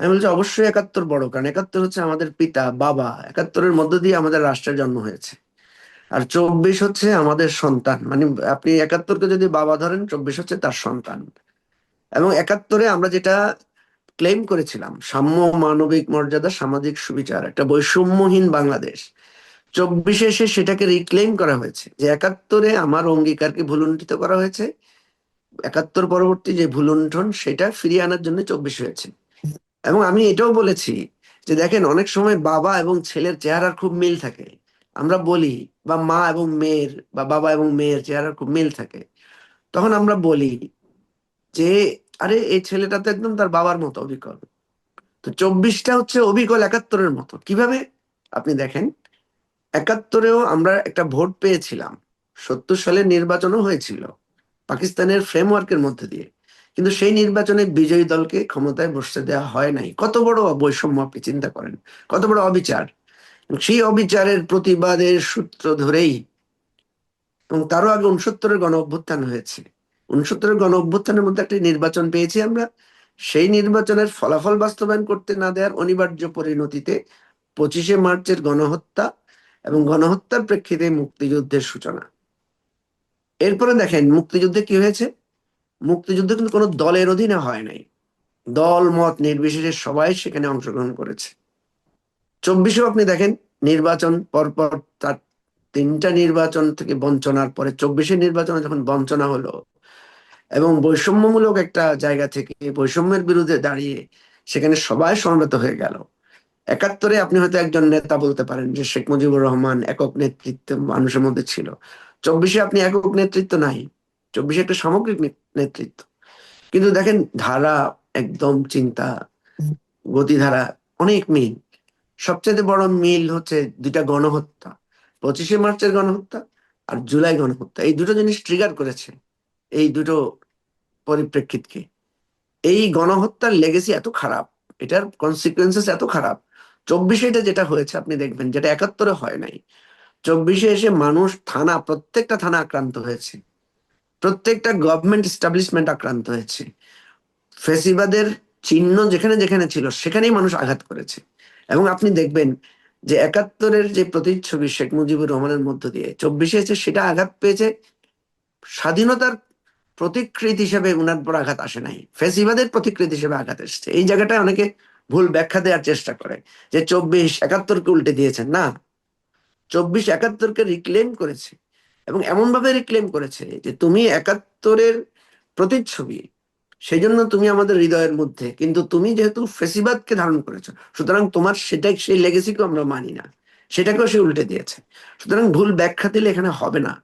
আমি বলছি অবশ্যই 71 বড়, কারণ 71 হচ্ছে আমাদের পিতা বাবা, 71-এর মধ্য দিয়ে আমাদের রাষ্ট্রের জন্ম হয়েছে। আর 24 হচ্ছে আমাদের সন্তান, মানে আপনি 71-কে যদি বাবা ধরেন, 24 হচ্ছে তার সন্তান। এবং 71-এ আমরা যেটা ক্লেম করেছিলাম, সাম্য, মানবিক মর্যাদা, সামাজিক সুবিচার, একটা বৈষম্যহীন বাংলাদেশ, 24-এ এসে সেটাকে রিক্লেম করা হয়েছে। যে 71-এ আমার অঙ্গীকারকে ভুলুণ্ঠিত করা হয়েছে, 71 পরবর্তী যে ভুলুণ্ঠন সেটা ফিরিয়ে আনার জন্য 24 হয়েছে। এবং আমি এটাও বলেছি যে দেখেন, অনেক সময় বাবা এবং ছেলের চেহারার খুব মিল থাকে। আমরা বলি, বা মা এবং মেয়ের বা বাবা এবং মেয়ের চেহারার খুব মিল থাকে, তখন আমরা বলি যে আরে এই ছেলেটা তো একদম তার বাবার মতো অবিকল। তো 24টা হচ্ছে অবিকল 71-এর মতো। কিভাবে? আপনি দেখেন, 71-এও আমরা একটা ভোট পেয়েছিলাম, 70 সালের নির্বাচনও হয়েছিল পাকিস্তানের ফ্রেমওয়ার্কের মধ্যে দিয়ে, কিন্তু সেই নির্বাচনে বিজয়ী দলকে ক্ষমতায় বসতে দেওয়া হয় নাই। কত বড় বৈষম্য আপনি চিন্তা করেন, কত বড় অবিচার! এবং সেই অবিচারের প্রতিবাদের সূত্র ধরেই, এবং তারও আগে 69-এর গণ অভ্যুত্থান হয়েছে, 69-এর গণ অভ্যুত্থানের মধ্যে একটা নির্বাচন পেয়েছি আমরা। সেই নির্বাচনের ফলাফল বাস্তবায়ন করতে না দেওয়ার অনিবার্য পরিণতিতে 25শে মার্চের গণহত্যা, এবং গণহত্যার প্রেক্ষিতে মুক্তিযুদ্ধের সূচনা। এরপরে দেখেন মুক্তিযুদ্ধে কি হয়েছে। মুক্তিযুদ্ধ কিন্তু কোনো দলের অধীনে হয় নাই, দল মত নির্বিশেষে সবাই সেখানে অংশগ্রহণ করেছে। 24-এও আপনি দেখেন, নির্বাচন পরপর তার 3টা নির্বাচন থেকে বঞ্চনার পরে 24-এর নির্বাচনে যখন বঞ্চনা হলো, এবং বৈষম্যমূলক একটা জায়গা থেকে বৈষম্যের বিরুদ্ধে দাঁড়িয়ে সেখানে সবাই সমবেত হয়ে গেল। 71-এ আপনি হয়তো একজন নেতা বলতে পারেন যে শেখ মুজিবুর রহমান একক নেতৃত্ব মানুষের মধ্যে ছিল। 24-এ আপনি একক নেতৃত্ব নাই, 24-এ একটা সামগ্রিক নেতৃত্ব। কিন্তু দেখেন ধারা, একদম চিন্তা, গতিধারা অনেক মিল। সবচেয়ে বড় মিল হচ্ছে দুইটা গণহত্যা, 25শে মার্চের গণহত্যা আর জুলাই গণহত্যা। এই দুটো জিনিস ট্রিগার করেছে এই দুটো পরিপ্রেক্ষিতকে। এই গণহত্যার লেগেসি এত খারাপ, এটার কনসিকুয়েন্সেস এত খারাপ। 24-এ এটা যেটা হয়েছে আপনি দেখবেন, যেটা 71-এ হয় নাই। 24-এ এসে মানুষ, থানা, প্রত্যেকটা থানা আক্রান্ত হয়েছে, প্রত্যেকটা গভর্নমেন্ট এস্টাবলিশমেন্ট আক্রান্ত হয়েছে। ফেসিবাদের চিহ্ন যেখানে যেখানে ছিল সেখানেই মানুষ আঘাত করেছে। এবং আপনি দেখবেন যে 71-এর যে প্রতিচ্ছবি শেখ মুজিবুর রহমানের মধ্য দিয়ে 24-এ এসে সেটা আঘাত পেয়েছে স্বাধীনতার প্রতিকৃতি হিসেবে। উনার পর আঘাত আসে নাই, ফেসিবাদের প্রতিকৃতি হিসেবে আঘাত এসেছে। এই জায়গাটায় অনেকে ভুল ব্যাখ্যা দেওয়ার চেষ্টা করে যে 24 71-কে উল্টে দিয়েছেন। না, 24 71-কে রিক্লেম করেছে, এবং এমন ভাবে রিক্লেম করেছে যে তুমি 71-এর প্রতিচ্ছবি, সেই জন্য তুমি আমাদের হৃদয়ের মধ্যে, কিন্তু তুমি যেহেতু ফেসিবাদকে ধারণ করেছো, সুতরাং তোমার সেটাই, সেই লেগেসিকেও আমরা মানি না, সেটাকেও সে উল্টে দিয়েছে। সুতরাং ভুল ব্যাখ্যা দিলে এখানে হবে না।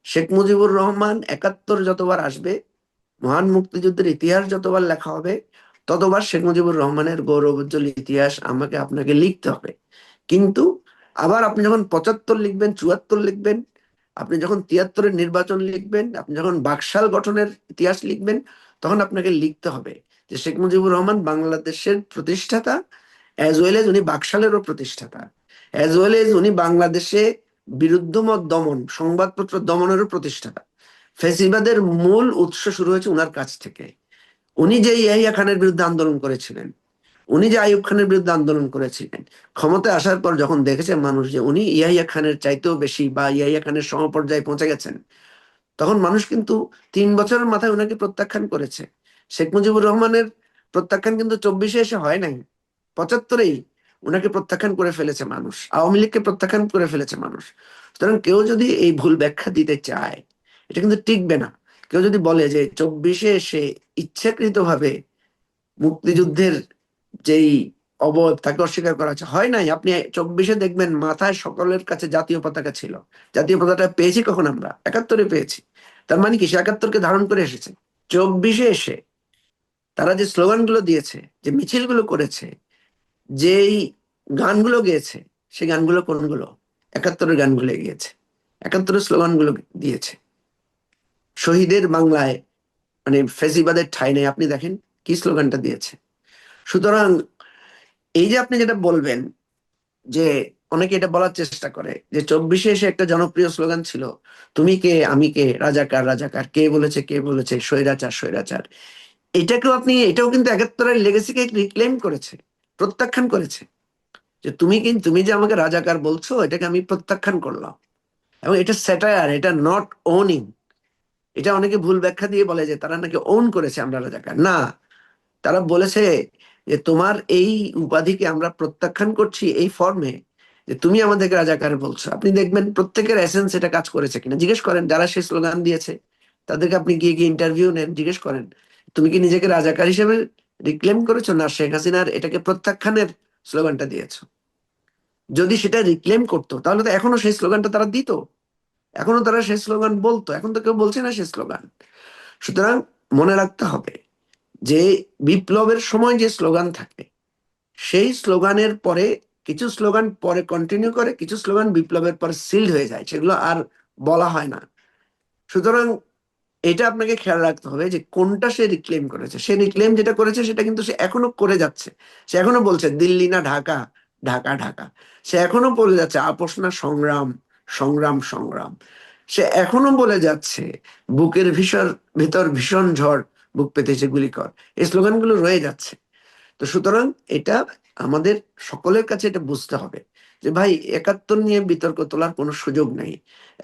শেখ মুজিবুর রহমান 71 যতবার আসবে, মহান মুক্তিযুদ্ধের ইতিহাস যতবার লেখা হবে, ততবার শেখ মুজিবুর রহমানের গৌরবোজ্জ্বল ইতিহাস আমাকে আপনাকে লিখতে হবে। কিন্তু আবার আপনি যখন 75 লিখবেন, 74 লিখবেন, আপনি যখন 73-এর নির্বাচন লিখবেন, আপনি যখন বাকশাল গঠনের ইতিহাস লিখবেন, তখন আপনাকে লিখতে হবে যে শেখ মুজিবুর রহমান বাংলাদেশের প্রতিষ্ঠাতা, অ্যাজ ওয়েল এজ উনি বাকশালেরও প্রতিষ্ঠাতা, অ্যাজ ওয়েল এজ উনি বাংলাদেশে বিরুদ্ধমত দমন, সংবাদপত্র দমনেরও প্রতিষ্ঠাতা। ফেসিবাদের মূল উৎস শুরু হয়েছে উনার কাছ থেকে। উনি যে ইয়াহিয়া খানের বিরুদ্ধে আন্দোলন করেছিলেন, উনি যে আইয়ুব খানের বিরুদ্ধে আন্দোলন করেছিলেন, ক্ষমতায় আসার পর যখন দেখেছে মানুষ যে উনি ইয়াহিয়া খানের চাইতেও বেশি বা ইয়াহিয়া খানের সমপর্যায়ে পৌঁছে গেছেন, তখন মানুষ কিন্তু 3 বছরের মাথায় উনাকে প্রত্যাখ্যান করেছে। শেখ মুজিবুর রহমানের প্রত্যাখ্যান কিন্তু 24-এ এসে হয় নাই, 75-এই উনাকে প্রত্যাখ্যান করে ফেলেছে মানুষ, আওয়ামী লীগকে প্রত্যাখ্যান করে ফেলেছে মানুষ। সুতরাং কেউ যদি এই ভুল ব্যাখ্যা দিতে চায়, এটা কিন্তু টিকবে না। কেউ যদি বলে যে 24-এ এসে ইচ্ছাকৃতভাবে মুক্তিযুদ্ধের যেই অবয়ব তাকে অস্বীকার করা হচ্ছে, হয় নাই। আপনি 24-এ দেখবেন মাথায় সকলের কাছে জাতীয় পতাকা ছিল। জাতীয় পতাকা পেয়েছি কখন? আমরা 71-এ পেয়েছি। তার মানে কি, সে 71-কে ধারণ করে এসেছে। 24-এ এসে তারা যে স্লোগানগুলো দিয়েছে, যে মিছিলগুলো করেছে, যেই গানগুলো গেয়েছে, সেই গানগুলো কোনগুলো? 71-এর গানগুলো গিয়েছে, 71-এর স্লোগানগুলো দিয়েছে। শহীদের বাংলায় মানে ফেসিবাদের ঠাঁই নেই, আপনি দেখেন কি স্লোগানটা দিয়েছে। সুতরাং এই যে আপনি যেটা বলবেন যে অনেকে এটা বলার চেষ্টা করে যে 24-এ এসে একটা জনপ্রিয় স্লোগান ছিল, তুমি কে আমি কে, রাজাকার রাজাকার, কে বলেছে কে বলেছে, স্বৈরাচার স্বৈরাচার। এটাকেও আপনি, এটাও কিন্তু 71-এর লেগেসিকে রিক্লেম করেছে, প্রত্যাখ্যান করেছে। যে তুমি যে আমাকে রাজাকার বলছো, এটাকে আমি প্রত্যাখ্যান করলাম। এবং এটা স্যাটায়ার, এটা নট ওনিং। এটা অনেকে ভুল ব্যাখ্যা দিয়ে বলে যে তারা নাকি ওন করেছে আমরা রাজাকার, না। তারা বলেছে যে তোমার এই উপাধিকে আমরা প্রত্যাখ্যান করছি এই ফর্মে, যে তুমি আমাদেরকে রাজাকার বলছো। আপনি দেখবেন প্রত্যেকের এসেন্স এটা কাজ করেছে কিনা জিজ্ঞেস করেন, যারা সেই স্লোগান দিয়েছে তাদেরকে আপনি গিয়ে গিয়ে ইন্টারভিউ নেন, জিজ্ঞেস করেন তুমি কি নিজেকে রাজাকার হিসেবে রিক্লেম করেছো, না শেখ হাসিনার এটাকে প্রত্যাখ্যানের স্লোগানটা দিয়েছো? যদি সেটা রিক্লেম করতো তাহলে তো এখনো সেই স্লোগানটা তারা দিত, এখনো তারা সেই স্লোগান বলতো। এখন তো কেউ বলছে না সেই স্লোগান। সুতরাং মনে রাখতে হবে যে বিপ্লবের সময় যে স্লোগান থাকে, সেই স্লোগানের পরে কিছু স্লোগান পরে কন্টিনিউ করে, কিছু স্লোগান বিপ্লবের পর সিল্ড হয়ে যায়, সেগুলো আর বলা হয় না। সুতরাং এটা আপনাকে খেয়াল রাখতে হবে যে কোনটা সে রিক্লেম করেছে। সে রিক্লেম যেটা করেছে সেটা কিন্তু সে এখনো করে যাচ্ছে। সে এখনো বলছে দিল্লি না ঢাকা, ঢাকা ঢাকা। সে এখনো বলে যাচ্ছে আপোষ না সংগ্রাম, সংগ্রাম সংগ্রাম। সে এখনো বলে যাচ্ছে বুকের ভিতর ভীষণ ঝড়, বুক পেতেছে গুলি কর। এই স্লোগানগুলো রয়ে যাচ্ছে। তো সুতরাং এটা আমাদের সকলের কাছে এটা বুঝতে হবে যে ভাই, 71 নিয়ে বিতর্ক তোলার কোনো সুযোগ নেই,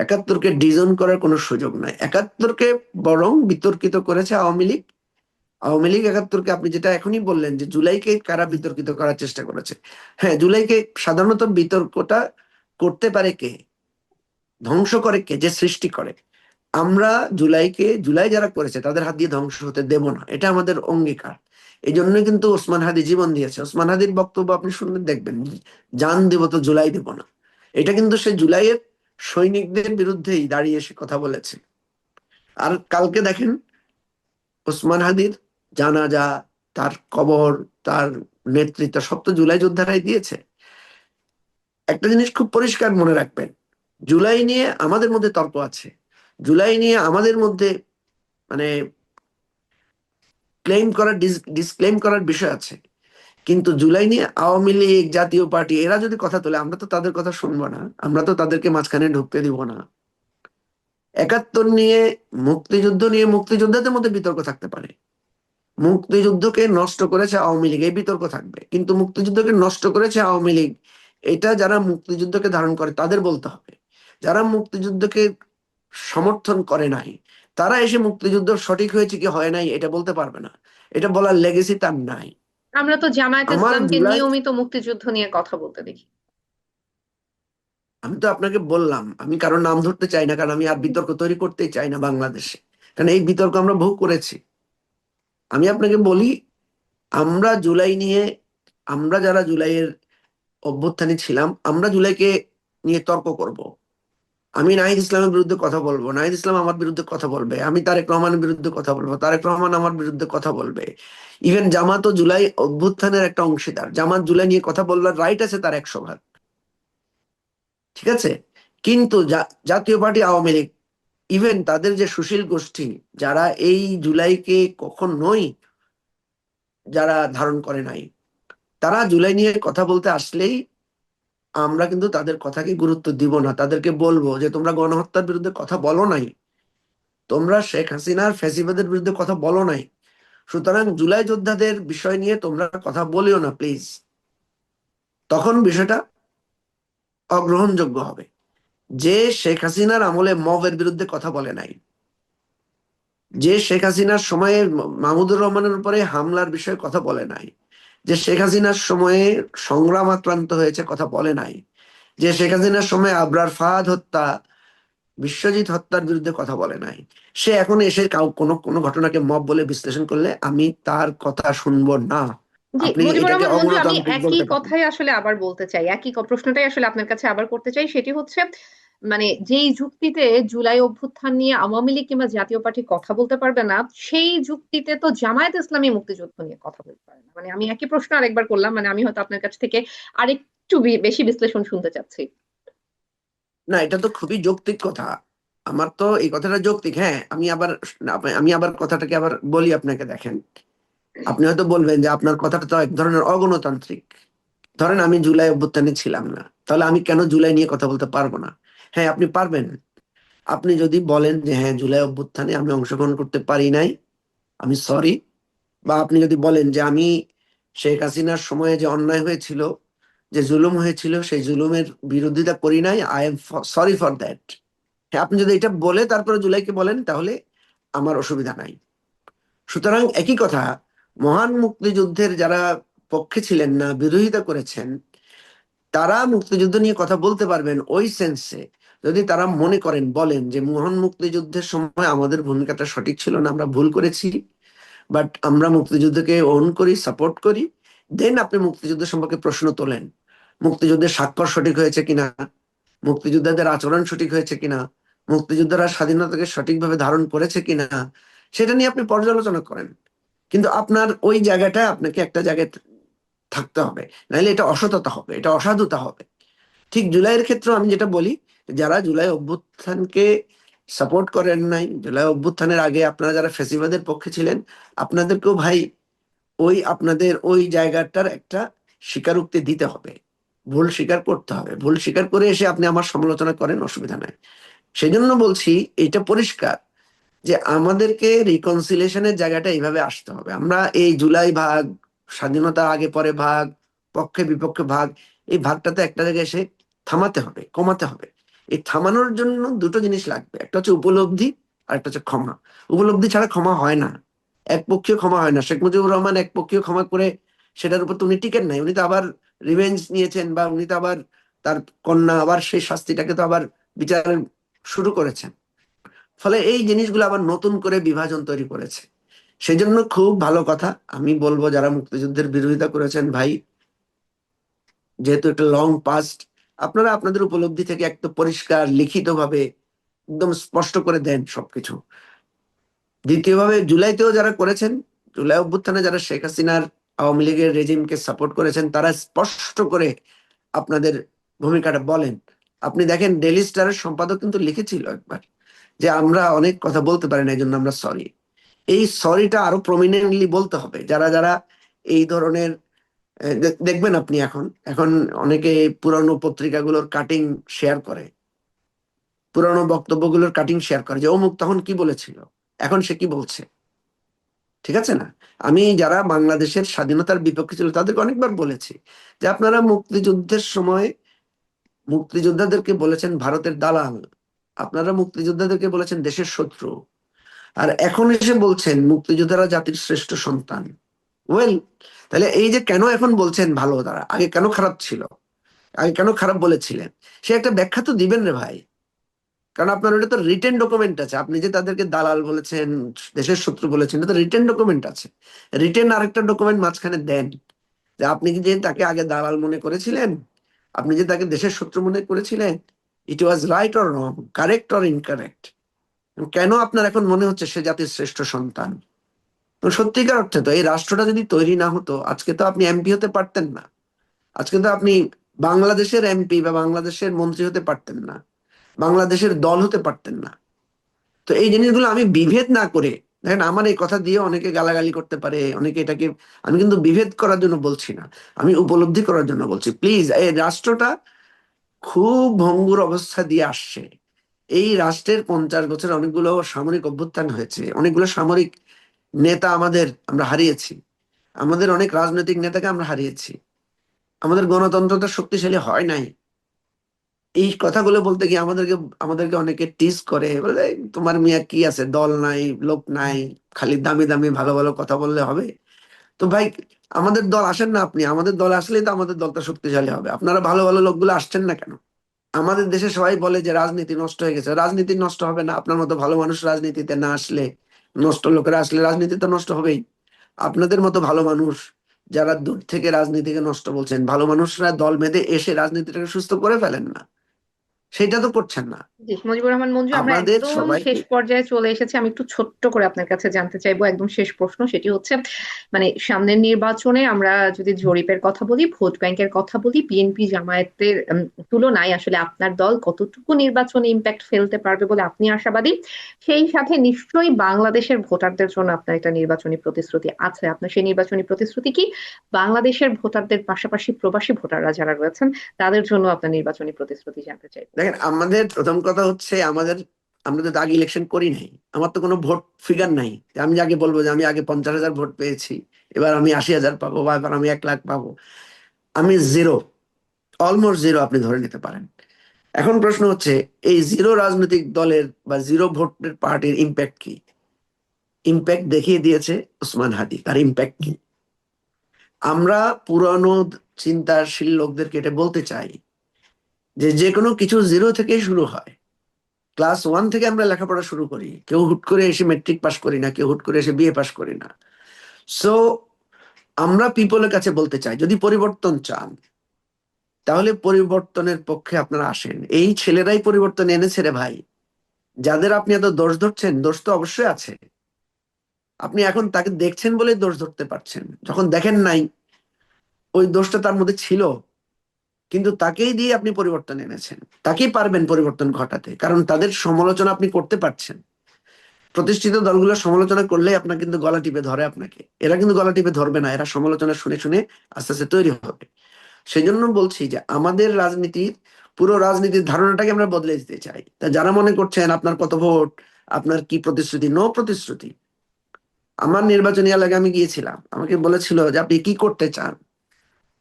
71-কে ডিজন করার কোনো সুযোগ নাই। 71-কে বরং বিতর্কিত করেছে আওয়ামী লীগ। আওয়ামী লীগ 71-কে, আপনি যেটা এখনই বললেন যে জুলাইকে কারা বিতর্কিত করার চেষ্টা করেছে। হ্যাঁ, জুলাইকে সাধারণত বিতর্কটা করতে পারে কে, ধ্বংস করে কে, যে সৃষ্টি করে। আমরা জুলাই যারা করেছে তাদের হাত দিয়ে ধ্বংস হতে দেব না, এটা আমাদের অঙ্গীকার। এই জন্যই কিন্তু ওসমান হাদি জীবন দিয়েছে। ওসমান হাদির বক্তব্য আপনি শুনলে দেখবেন, জান দেব তো জুলাই দেব না। এটা কিন্তু সে জুলাইয়ের সৈনিকদের বিরুদ্ধেই দাঁড়িয়ে সে কথা বলেছে। আর কালকে দেখেন ওসমান হাদির জানাজা, তার কবর, তার নেতৃত্ব সব তো জুলাই যোদ্ধারাই দিয়েছে। একটা জিনিস খুব পরিষ্কার মনে রাখবেন, জুলাই নিয়ে আমাদের মধ্যে তর্ক আছে, জুলাই নিয়ে আমাদের মধ্যে মানে ক্লেম করার ডিসক্লেম করার বিষয় আছে। কিন্তু জুলাই নিয়ে আওয়ামী লীগ, জাতীয় পার্টি এরা যদি কথা তোলে, আমরা তো তাদের কথা শুনবো না, আমরা তো তাদেরকে মাঝখানে ঢুকতে দিব না। 71 নিয়ে, মুক্তিযুদ্ধ নিয়ে মুক্তিযোদ্ধাদের মধ্যে বিতর্ক থাকতে পারে। মুক্তিযুদ্ধকে নষ্ট করেছে আওয়ামী লীগ, এই বিতর্ক থাকবে। কিন্তু মুক্তিযুদ্ধকে নষ্ট করেছে আওয়ামী লীগ, এটা যারা মুক্তিযুদ্ধকে ধারণ করে তাদের বলতে হবে। যারা মুক্তিযুদ্ধকে সমর্থন করে নাই, তারা এসে মুক্তিযুদ্ধ সঠিক হয়েছে কি হয় নাই এটা বলতে পারবে না। এটা বলার লেগেসি তার নাই। আমরা তো জামায়াত আমার ইসলামকে জুলাই, নিয়মিত মুক্তিযুদ্ধ নিয়ে কথা বলতে দেখি। আমি তো আপনাকে বললাম, আমি কারোর নাম ধরতে চাই না, কারণ আমি আর বিতর্ক তৈরি করতেই চাই না বাংলাদেশে। কারণ এই বিতর্ক আমরা বহু করেছি। আমি আপনাকে বলি, আমরা জুলাই নিয়ে, আমরা যারা জুলাইয়ের অভ্যুত্থানে ছিলাম, আমরা জুলাইকে নিয়ে তর্ক করব। আমি নাহিদ ইসলামের বিরুদ্ধে কথা বলবো, নাহিদ ইসলাম আমার বিরুদ্ধে কথা বলবে। আমি তারেক রহমানের বিরুদ্ধে কথা বলবো, তারেক রহমান আমার বিরুদ্ধে কথা বলবে। ইভেন জামাতও জুলাই অভ্যুত্থানের একটা অংশীদার, জামাত জুলাই নিয়ে কথা বলবার রাইট আছে তার 100 ভাগ, ঠিক আছে। কিন্তু জাতীয় পার্টি, আওয়ামী লীগ, ইভেন তাদের যে সুশীল গোষ্ঠী, যারা এই জুলাইকে কখনোই যারা ধারণ করে নাই, তারা জুলাই নিয়ে কথা বলতে আসলেই আমরা কিন্তু তাদের কথাকে গুরুত্ব দিব না। তাদেরকে বলবো যে তোমরা গণহত্যার বিরুদ্ধে কথা বলো নাই, তোমরা শেখ হাসিনার ফ্যাসিবাদের বিরুদ্ধে কথা বলো নাই, সুতরাং জুলাই যোদ্ধাদের বিষয় নিয়ে তোমরা কথা বলিও না প্লিজ। তখন বিষয়টা অগ্রহণযোগ্য হবে। যে শেখ হাসিনার আমলে মবের বিরুদ্ধে কথা বলে নাই, যে শেখ হাসিনার সময়ে মাহমুদুর রহমানের উপরে হামলার বিষয়ে কথা বলে নাই, যে শেখ হাসিনার সময়ে সংগ্রাম আক্রান্ত হয়েছে কথা বলে নাই, যে শেখ হাসিনার সময় আবরার ফাহাদ হত্যা, বিশ্বজিৎ হত্যার বিরুদ্ধে কথা বলে নাই। সে এখন এসে কোনো কোনো ঘটনাকে মব বলে বিশ্লেষণ করলে আমি তার কথা শুনবো না। জি, আপনি মুজিবুর এটাকে রহমান মঞ্জু, আমি অগণতান্ত্রিক একই বলতে পারেন। কথাই আসলে আবার বলতে চাই, প্রশ্নটাই আসলে আপনার কাছে আবার করতে চাই। সেটি হচ্ছে, মানে যেই যুক্তিতে জুলাই অভ্যুত্থান নিয়ে আওয়ামী লীগ কিংবা জাতীয় পার্টি কথা বলতে পারবে না, সেই যুক্তিতে তো জামায়াত ইসলামী মুক্তিযুদ্ধ নিয়ে কথা বলতে পারে না। মানে আমি একই প্রশ্ন আরেকবার করলাম, মানে আমি হয়তো আপনার কাছ থেকে আরেকটু বেশি বিশ্লেষণ শুনতে চাচ্ছি। না, এটা তো খুবই যৌক্তিক কথা। আমার তো এই কথাটা যৌক্তিক। হ্যাঁ, আমি আবার কথাটাকে আবার বলি আপনাকে। দেখেন, আপনি হয়তো বলবেন যে আপনার কথাটা তো এক ধরনের অগণতান্ত্রিক। ধরেন আমি জুলাই অভ্যুত্থানে ছিলাম না, তাহলে আমি কেন জুলাই নিয়ে কথা বলতে পারবো না? হ্যাঁ, আপনি পারবেন। আপনি যদি বলেন যে হ্যাঁ, জুলাই অভ্যুত্থানে আমি অংশগ্রহণ করতে পারি নাই, আমি সরি। বা আপনি যদি বলেন যে আমি শেখ হাসিনার সময়ে যে অন্যায় হয়েছিল, যে জুলুম হয়েছিল, সেই জুলুমের বিরোধিতা করি নাই, I am sorry for that. হ্যাঁ, আপনি যদি এটা বলে তারপরে জুলাইকে বলেন, তাহলে আমার অসুবিধা নাই। সুতরাং একই কথা, মহান মুক্তিযুদ্ধের যারা পক্ষে ছিলেন না, বিরোধিতা করেছেন, তারা মুক্তিযুদ্ধ নিয়ে কথা বলতে পারবেন ওই সেন্সে যদি তারা মনে করেন, বলেন যে মহান মুক্তিযুদ্ধের সময় আমাদের ভূমিকাটা সঠিক ছিল না, আমরা ভুল করেছি, বাট আমরা মুক্তিযুদ্ধকে ওন করি, সাপোর্ট করি। দেন আপনি মুক্তিযুদ্ধ সম্পর্কে প্রশ্ন তোলেন। মুক্তিযুদ্ধের স্বাক্ষর সঠিক হয়েছে কিনা, মুক্তিযোদ্ধাদের আচরণ সঠিক হয়েছে কিনা, মুক্তিযোদ্ধারা স্বাধীনতাকে সঠিকভাবে ধারণ করেছে কিনা, সেটা নিয়ে আপনি পর্যালোচনা করেন। কিন্তু আপনার ওই জায়গাটা, আপনাকে একটা জায়গায় থাকতে হবে, নাহলে এটা অসততা হবে, এটা অসাধুতা হবে। ঠিক জুলাইয়ের ক্ষেত্রে আমি যেটা বলি, যারা জুলাই অভ্যুত্থানকে সাপোর্ট করেন নাই, জুলাই অভ্যুত্থানের আগে আপনারা যারা ফ্যাসিবাদের পক্ষে ছিলেন, আপনাদেরকেও ভাই আপনাদের ওই জায়গাটার একটা স্বীকারোক্তি দিতে হবে। ভুল স্বীকার করতে হবে। ভুল স্বীকার করে এসে আপনি আমার সমালোচনা করেন, অসুবিধা নাই। সেই জন্য বলছি, এটা পরিষ্কার যে আমাদেরকে রিকনসিলিয়েশনের জায়গাটা এইভাবে আসতে হবে। আমরা এই জুলাই ভাগ, স্বাধীনতা আগে পরে ভাগ, পক্ষে বিপক্ষে ভাগ, এই ভাগটাতে একটা জায়গায় এসে থামাতে হবে, কমাতে হবে। এই থামানোর জন্য দুটো জিনিস লাগবে, একটা হচ্ছে উপলব্ধি, আর একটা হচ্ছে ক্ষমা। উপলব্ধি ছাড়া ক্ষমা হয় না, একপক্ষীয় ক্ষমা হয় না। শেখ মুজিবুর রহমান একপক্ষীয় ক্ষমা করে সেটার উপর তো উনি টিকেন নাই, উনি তো আবার রিভেঞ্জ নিয়েছেন, বা উনি তো আবার তার কন্যা আবার সেই শাস্তিটাকে তো আবার বিচার শুরু করেছেন। ফলে এই জিনিসগুলো আবার নতুন করে বিভাজন তৈরি করেছে। সেই জন্য খুব ভালো কথা, আমি বলবো যারা মুক্তিযুদ্ধের বিরোধিতা করেছেন ভাই, যেহেতু একটা লং পাস্ট, আপনারা আপনাদের উপলব্ধি থেকে একদম পরিষ্কার লিখিত ভাবে একদম স্পষ্ট করে দেন সবকিছু। দ্বিতীয়ভাবে, জুলাইতেও যারা করেছেন, জুলাই অভ্যুত্থানে যারা শেখ হাসিনার আওয়ামী লীগের রেজিমকে সাপোর্ট করেছেন, তারা স্পষ্ট করে আপনাদের ভূমিকাটা বলেন। আপনি দেখেন, ডেইলি স্টারের সম্পাদক কিন্তু লিখেছিল একবার যে আমরা অনেক কথা বলতে পারি না, এই জন্য আমরা সরি। এই সরিটা আরো প্রমিনেন্টলি বলতে হবে। যারা যারা এই ধরনের দেখবেন আপনি এখন এখন অনেকে পুরানো পত্রিকাগুলোর কাটিং শেয়ার করে, পুরানো বক্তব্যগুলোর কাটিং শেয়ার করে যে অমুক তখন কি বলেছিল, এখন সে কি বলছে। ঠিক আছে না? আমি যারা বাংলাদেশের স্বাধীনতার বিপক্ষে ছিল তাদেরকে অনেকবার বলেছি যে আপনারা মুক্তিযুদ্ধের সময় মুক্তিযোদ্ধাদেরকে বলেছেন ভারতের দালাল, আপনারা মুক্তিযোদ্ধাদেরকে বলেছেন দেশের শত্রু, আর এখন এসে বলছেন মুক্তিযোদ্ধারা জাতির শ্রেষ্ঠ সন্তান। ওয়েল, তাহলে এই যে কেন এখন বলছেন ভালো, তারা আগে কেন খারাপ ছিল, আগে কেন খারাপ বলেছিলেন, সে একটা ব্যাখ্যা তো দিবেন রে ভাই। কারণ আপনার ওটা তো রিটেন ডকুমেন্ট আছে, আপনি যে তাদেরকে দালাল বলেছেন, দেশের শত্রু বলেছেন, এটা তো রিটেন ডকুমেন্ট আছে। রিটেন আরেকটা ডকুমেন্ট মাঝখানে দেন, যে আপনি কি যে তাকে আগে দালাল মনে করেছিলেন, আপনি যে তাকে দেশের শত্রু মনে করেছিলেন, it was right or wrong, correct or incorrect, কেন আপনার এখন মনে হচ্ছে সে জাতির শ্রেষ্ঠ সন্তান। তো সত্যিকার অর্থে তো এই রাষ্ট্রটা যদি তৈরি না হতো, আজকে তো আপনি এমপি হতে পারতেন না, আজকে তো আপনি বাংলাদেশের এমপি বা বাংলাদেশের মন্ত্রী হতে পারতেন না, বাংলাদেশের দল হতে পারতেন না। তো এই জিনিসগুলো আমি বিভেদ না করে, দেখেন আমার এই কথা দিয়ে অনেকে গালাগালি করতে পারে, অনেকে এটাকে, আমি কিন্তু বিভেদ করার জন্য বলছি না, আমি উপলব্ধি করার জন্য বলছি। প্লিজ, এই রাষ্ট্রটা খুব ভঙ্গুর অবস্থা দিয়ে আসছে। এই রাষ্ট্রের 50 বছর অনেকগুলো সামরিক অভ্যুত্থান হয়েছে, অনেকগুলো সামরিক নেতা আমরা হারিয়েছি, আমাদের অনেক রাজনৈতিক নেতাকে আমরা হারিয়েছি, আমাদের গণতন্ত্রটা শক্তিশালী হয় নাই। এই কথাগুলো বলতে গিয়ে আমাদেরকে আমাদেরকে অনেকে টিজ করে, বলে "এই, তোমার মিয়া কি আছে, দল নাই, লোক নাই, খালি দামি দামি ভালো ভালো কথা বললে হবে"। তো ভাই, আমাদের দল আসেন না, আপনি আমাদের দলে আসলেই তো আমাদের দলটা শক্তিশালী হবে। আপনারা ভালো ভালো লোকগুলো আসছেন না কেন? আমাদের দেশে সবাই বলে যে রাজনীতি নষ্ট হয়ে গেছে। রাজনীতি নষ্ট হবে না, আপনার মতো ভালো মানুষ রাজনীতিতে না আসলে, নষ্ট লোকেরা আসলে রাজনীতি তো নষ্ট হবেই। আপনাদের মতো ভালো মানুষ যারা দূর থেকে রাজনীতিকে নষ্ট বলছেন, ভালো মানুষরা দল বেঁধে এসে রাজনীতিটাকে সুস্থ করে ফেলেন না, সেটা তো করছেন না। জি, মুজিবুর রহমান মঞ্জু, আমরা আমাদের একদম সবাইকে শেষ পর্যায়ে চলে এসেছি। আমি একটু ছোট্ট করে আপনার কাছে জানতে চাইবো, একদম শেষ প্রশ্ন, সেটি হচ্ছে মানে সামনের নির্বাচনে আমরা যদি জরিপের কথা বলি, ভোট ব্যাংকের কথা বলি, বিএনপি জামায়াতের তুলনায় আসলে আপনার দল কতটুকু নির্বাচনে ইম্প্যাক্ট ফেলতে পারবে বলে আপনি আশাবাদী? সেই সাথে নিশ্চয়ই বাংলাদেশের ভোটারদের জন্য আপনার একটা নির্বাচনী প্রতিশ্রুতি আছে। আপনার সেই নির্বাচনী প্রতিশ্রুতি কি? বাংলাদেশের ভোটারদের পাশাপাশি প্রবাসী ভোটাররা যারা রয়েছেন তাদের জন্য আপনার নির্বাচনী প্রতিশ্রুতি জানতে চাইবো। দেখেন, আমাদের প্রথম কথা হচ্ছে আমরা তো আগে ইলেকশন করি নাই, আমার তো কোনো ভোট ফিগার নাই যে আমি আগে বলবো যে আমি আগে 50,000 ভোট পেয়েছি, এবার আমি 80,000 পাবো, বা এবার আমি 1 লাখ পাবো। আমি জিরো, অলমোস্ট জিরো আপনি ধরে নিতে পারেন। এখন প্রশ্ন হচ্ছে, এই জিরো রাজনৈতিক দলের বা জিরো ভোটের পার্টির ইম্প্যাক্ট কি? ইম্প্যাক্ট দেখিয়ে দিয়েছে ওসমান হাদি, তার ইম্প্যাক্ট কি। আমরা পুরানো চিন্তাশীল লোকদেরকে এটা বলতে চাই যে যে কোনো কিছু জিরো থেকে শুরু হয়। ক্লাস 1 থেকে আমরা লেখাপড়া শুরু করি, কেউ হুট করে এসে মেট্রিক পাস করি না, কেউ হুট করে এসে বিএ পাস করি না। সো আমরা পিপলের কাছে বলতে চাই, যদি পরিবর্তন চান তাহলে পরিবর্তনের পক্ষে আপনারা আসেন। এই ছেলেরাই পরিবর্তন এনেছে রে ভাই। যাদের আপনি এত দোষ ধরছেন, দোষ তো অবশ্যই আছে। আপনি এখন তাকে দেখছেন বলে দোষ ধরতে পারছেন, যখন দেখেন নাই ওই দোষটা তার মধ্যে ছিল, কিন্তু তাকেই দিয়ে আপনি পরিবর্তন এনেছেন। তাকেই পারবেন পরিবর্তন ঘটাতে, কারণ তাদের সমালোচনা আপনি করতে পারছেন। প্রতিষ্ঠিত দলগুলোর সমালোচনা করলেই আপনার কিন্তু গলা টিপে ধরে আপনাকে, এরা কিন্তু গলা টিপে ধরবে না, এরা সমালোচনা শুনে শুনে আস্তে আস্তে তৈরি হবে। সেই জন্য বলছি যে আমাদের রাজনীতির, পুরো রাজনীতির ধারণাটাকে আমরা বদলে দিতে চাই। তা যারা মনে করছেন আপনার কত ভোট, আপনার কি প্রতিশ্রুতি, নো প্রতিশ্রুতি। আমার নির্বাচনী এলাকায় আমি গিয়েছিলাম, আমাকে বলেছিল যে আপনি কি করতে চান,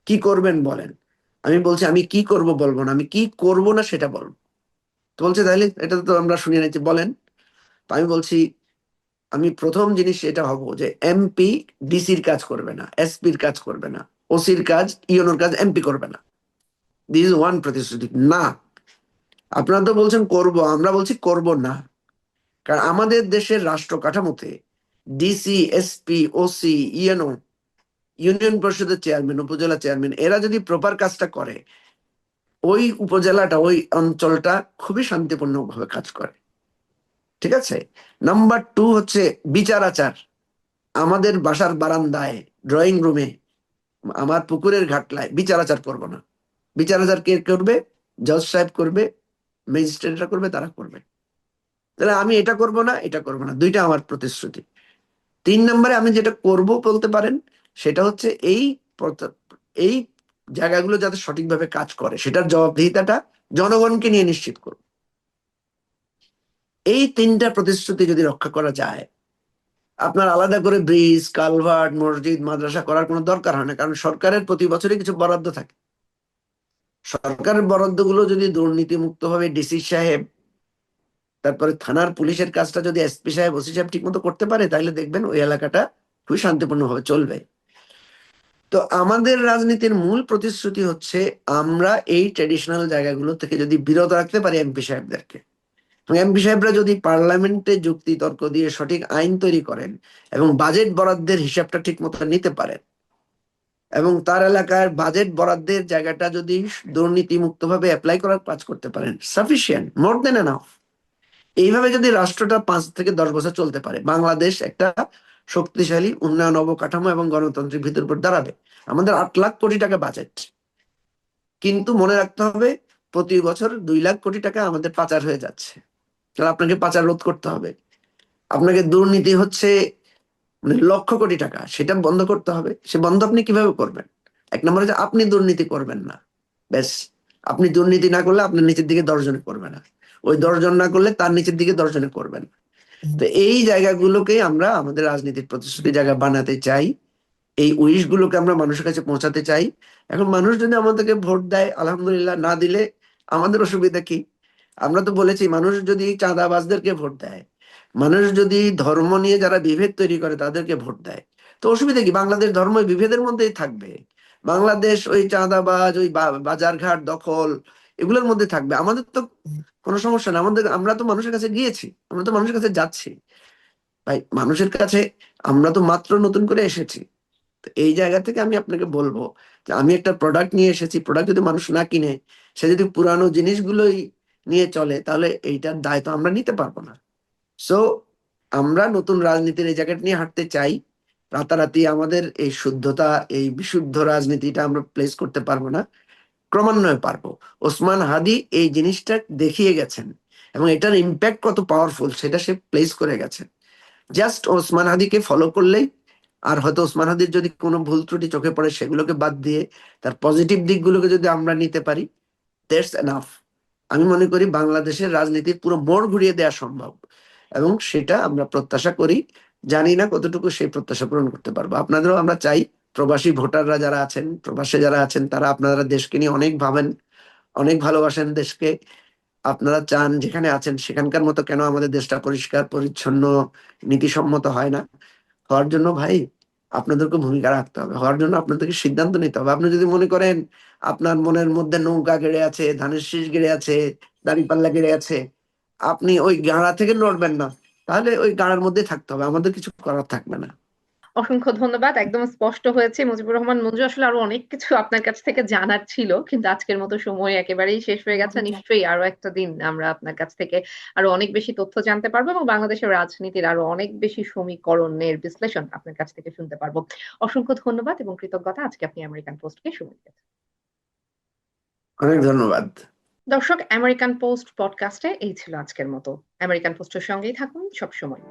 কি করবেন বলেন। আমি বলছি আমি কি করব বলবো না, আমি কি করব না সেটা বলবো। তো বলছে তাহলে এটা তো আমরা শুনিয়ে নিচ্ছি, বলেন। তো আমি বলছি, আমি প্রথম জিনিস এটা হব যে এমপি ডিসির কাজ করবে না, এসপির কাজ করবে না, ওসির কাজ, ইউনোর কাজ এমপি করবে না। দিস ইজ ওয়ান প্রতিশ্রুতি। না, আপনারা তো বলছেন করব, আমরা বলছি করব না। কারণ আমাদের দেশের রাষ্ট্র কাঠামোতে DC, SP, OC, UNO, union পরিষদের চেয়ারম্যান, উপজেলা চেয়ারম্যান, এরা যদি প্রপার কাজটা করে, ওই উপজেলাটা, ওই অঞ্চলটা খুবই শান্তিপূর্ণভাবে কাজ করে। ঠিক আছে। নাম্বার 2 হচ্ছে বিচার আচার। আমাদের বাসার বারান্দায়, ড্রয়িং রুমে, আমার পুকুরের ঘাটলায় বিচার আচার করবো না। বিচার আচার কে করবে? জজ সাহেব করবে, ম্যাজিস্ট্রেটরা করবে, তারা করবে। তাহলে আমি এটা করব না, এটা করব না, দুইটা আমার প্রতিশ্রুতি। 3 নম্বরে আমি যেটা করব বলতে পারেন, সেটা হচ্ছে এই জায়গাগুলো যাতে সঠিকভাবে কাজ করে সেটার জবাবদিহিতাটা জনগণকে নিয়ে নিশ্চিত করব। এই 3টা প্রতিশ্রুতি যদি রক্ষা করা যায়, আপনার আলাদা করে ব্রিজ, কালভার্ট, মসজিদ, মাদ্রাসা করার কোনো দরকার হয় না, কারণ সরকারের প্রতি বছরই কিছু বরাদ্দ থাকে। সরকারের বরাদ্দগুলো যদি দুর্নীতি মুক্ত ভাবে ডিসি সাহেব, তারপরে থানার পুলিশের কাজটা যদি এসপি সাহেব, ওসি সাহেব ঠিক মতো করতে পারে, তাহলে দেখবেন ওই এলাকাটা খুবই শান্তিপূর্ণ ভাবে চলবে। তো আমাদের রাজনীতির মূল প্রতিশ্রুতি হচ্ছে, আমরা এই ট্রেডিশনাল জায়গাগুলো থেকে যদি বিরত রাখতে পারি এমপি সাহেবদেরকে, এমপি সাহেবরা যদি পার্লামেন্টে যুক্তি তর্ক দিয়ে সঠিক আইন তৈরি করেন এবং বাজেট বরাদ্দের হিসাবটা ঠিক মতো নিতে পারেন, এবং তার এলাকার বাজেট বরাদ্দের জায়গাটা যদি দুর্নীতি মুক্ত ভাবে অ্যাপ্লাই করার কাজ করতে পারেন, সাফিসিয়েন্ট, মোর দেন এনাফ। এইভাবে যদি রাষ্ট্রটা 5 থেকে 10 বছর চলতে পারে, বাংলাদেশ একটা শক্তিশালী উন্নয়ন অবকাঠামো এবং গণতান্ত্রিক ভিত্তির উপর দাঁড়াবে। আমাদের 8 লাখ কোটি টাকা বাজেট, কিন্তু মনে রাখতে হবে প্রতি বছর 2 লাখ কোটি টাকা আমাদের পাচার হয়ে যাচ্ছে। তাহলে আপনাকে পাচার রোধ করতে হবে। আপনাকে দুর্নীতি হচ্ছে মানে লক্ষ কোটি টাকা, সেটা বন্ধ করতে হবে। সে বন্ধ আপনি কিভাবে করবেন? 1 নম্বরে যে আপনি দুর্নীতি করবেন না, ব্যাস। আপনি দুর্নীতি না করলে আপনার নিচের দিকে 10 জনে করবে না, ওই 10 জন না করলে তার নিচের দিকে 10 জনে করবেন। তো এই জায়গাগুলোকেই আমরা আমাদের রাজনীতির প্রতিশ্রুতি জায়গা বানাতে চাই। এই উইশ গুলোকে আমরা মানুষের কাছে পৌঁছাতে চাই। এখন মানুষ যদি আমাদেরকে ভোট দেয় আলহামদুলিল্লাহ, না দিলে আমাদের অসুবিধা কি? আমরা তো বলেছি, মানুষ যদি চাঁদাবাজদেরকে ভোট দেয়, মানুষ যদি ধর্ম নিয়ে যারা বিভেদ তৈরি করে তাদেরকে ভোট দেয়, তো অসুবিধা কি? বাংলাদেশ ধর্ম বিভেদের মধ্যেই থাকবে। বাংলাদেশ ওই চাঁদাবাজ, ওই বাজারঘাট দখল, এগুলোর মধ্যে থাকবে। আমাদের তো কোনো সমস্যা না, আমরা তো মানুষের কাছে গিয়েছি, আমরা তো মানুষের কাছে যাচ্ছি ভাই, মানুষের কাছে আমরা তো মাত্র নতুন করে এসেছি। তো এই জায়গা থেকে আমি আপনাকে বলবো যে আমি একটা প্রোডাক্ট নিয়ে এসেছি, প্রোডাক্ট যদি মানুষ না কিনে, সে যদি পুরানো জিনিসগুলোই নিয়ে চলে, তাহলে এইটার দায় তো আমরা নিতে পারবো না। সো আমরা নতুন রাজনীতির এই জায়গাটা নিয়ে হাঁটতে চাই। রাতারাতি আমাদের এই শুদ্ধতা, এই বিশুদ্ধ রাজনীতিটা আমরা প্লেস করতে পারবো না, ক্রমান্বয়ে পারবো। ওসমান হাদি এই জিনিসটা দেখিয়ে গেছেন, এবং এটার ইম্প্যাক্ট কত পাওয়ারফুল সেটা সে প্লেস করে গেছেন। জাস্ট ওসমান হাদিকে ফলো করলেই, আর হয়তো ওসমান হাদির যদি কোনো ভুল ত্রুটি চোখে পড়ে সেগুলোকে বাদ দিয়ে তার পজিটিভ দিকগুলোকে যদি আমরা নিতে পারি, দ্যাটস এনাফ। আমি মনে করি বাংলাদেশের রাজনীতির পুরো মোড় ঘুরিয়ে দেওয়া সম্ভব, এবং সেটা আমরা প্রত্যাশা করি। জানি না কতটুকু সেই প্রত্যাশা পূরণ করতে পারবো। আপনাদেরও আমরা চাই, প্রবাসী ভোটাররা যারা আছেন, প্রবাসে যারা আছেন, তারা আপনারা দেশকে নিয়ে অনেক ভাবেন, অনেক ভালোবাসেন দেশকে। আপনারা চান যেখানে আছেন সেখানকার মতো কেন আমাদের দেশটা পরিষ্কার পরিচ্ছন্ন, নীতিসম্মত হয় না। হওয়ার জন্য ভাই আপনাদেরকে ভূমিকা রাখতে হবে, হওয়ার জন্য আপনাদেরকে সিদ্ধান্ত নিতে হবে। আপনি যদি মনে করেন আপনার মনের মধ্যে নৌকা গেড়ে আছে, ধানের শীষ গেড়ে আছে, দাঁড়িপাল্লা গেড়ে আছে, আপনি ওই গাড়া থেকে নড়বেন না, তাহলে ওই গাড়ার মধ্যে থাকতে হবে, আমাদের কিছু করার থাকবে না। অসংখ্য ধন্যবাদ, একদম স্পষ্ট হয়েছে মুজিবুর রহমান মঞ্জু। আসলে আরো অনেক কিছু আপনার কাছ থেকে জানার ছিল, কিন্তু আজকের মতো সময় একেবারেই শেষ হয়ে গেছে। নিশ্চয়ই আরো একটা দিন আমরা আপনার কাছ থেকে আরো অনেক বেশি তথ্য জানতে পারবো, এবং বাংলাদেশের রাজনীতির আরো অনেক বেশি সমীকরণের বিশ্লেষণ আপনার কাছ থেকে শুনতে পারবো। অসংখ্য ধন্যবাদ এবং কৃতজ্ঞতা, আজকে আপনি আমেরিকান পোস্টকে সময় দিয়েছেন। অনেক ধন্যবাদ। দর্শক, আমেরিকান পোস্ট পডকাস্টে এই ছিল আজকের মতো। আমেরিকান পোস্টের সঙ্গেই থাকুন সব সময়।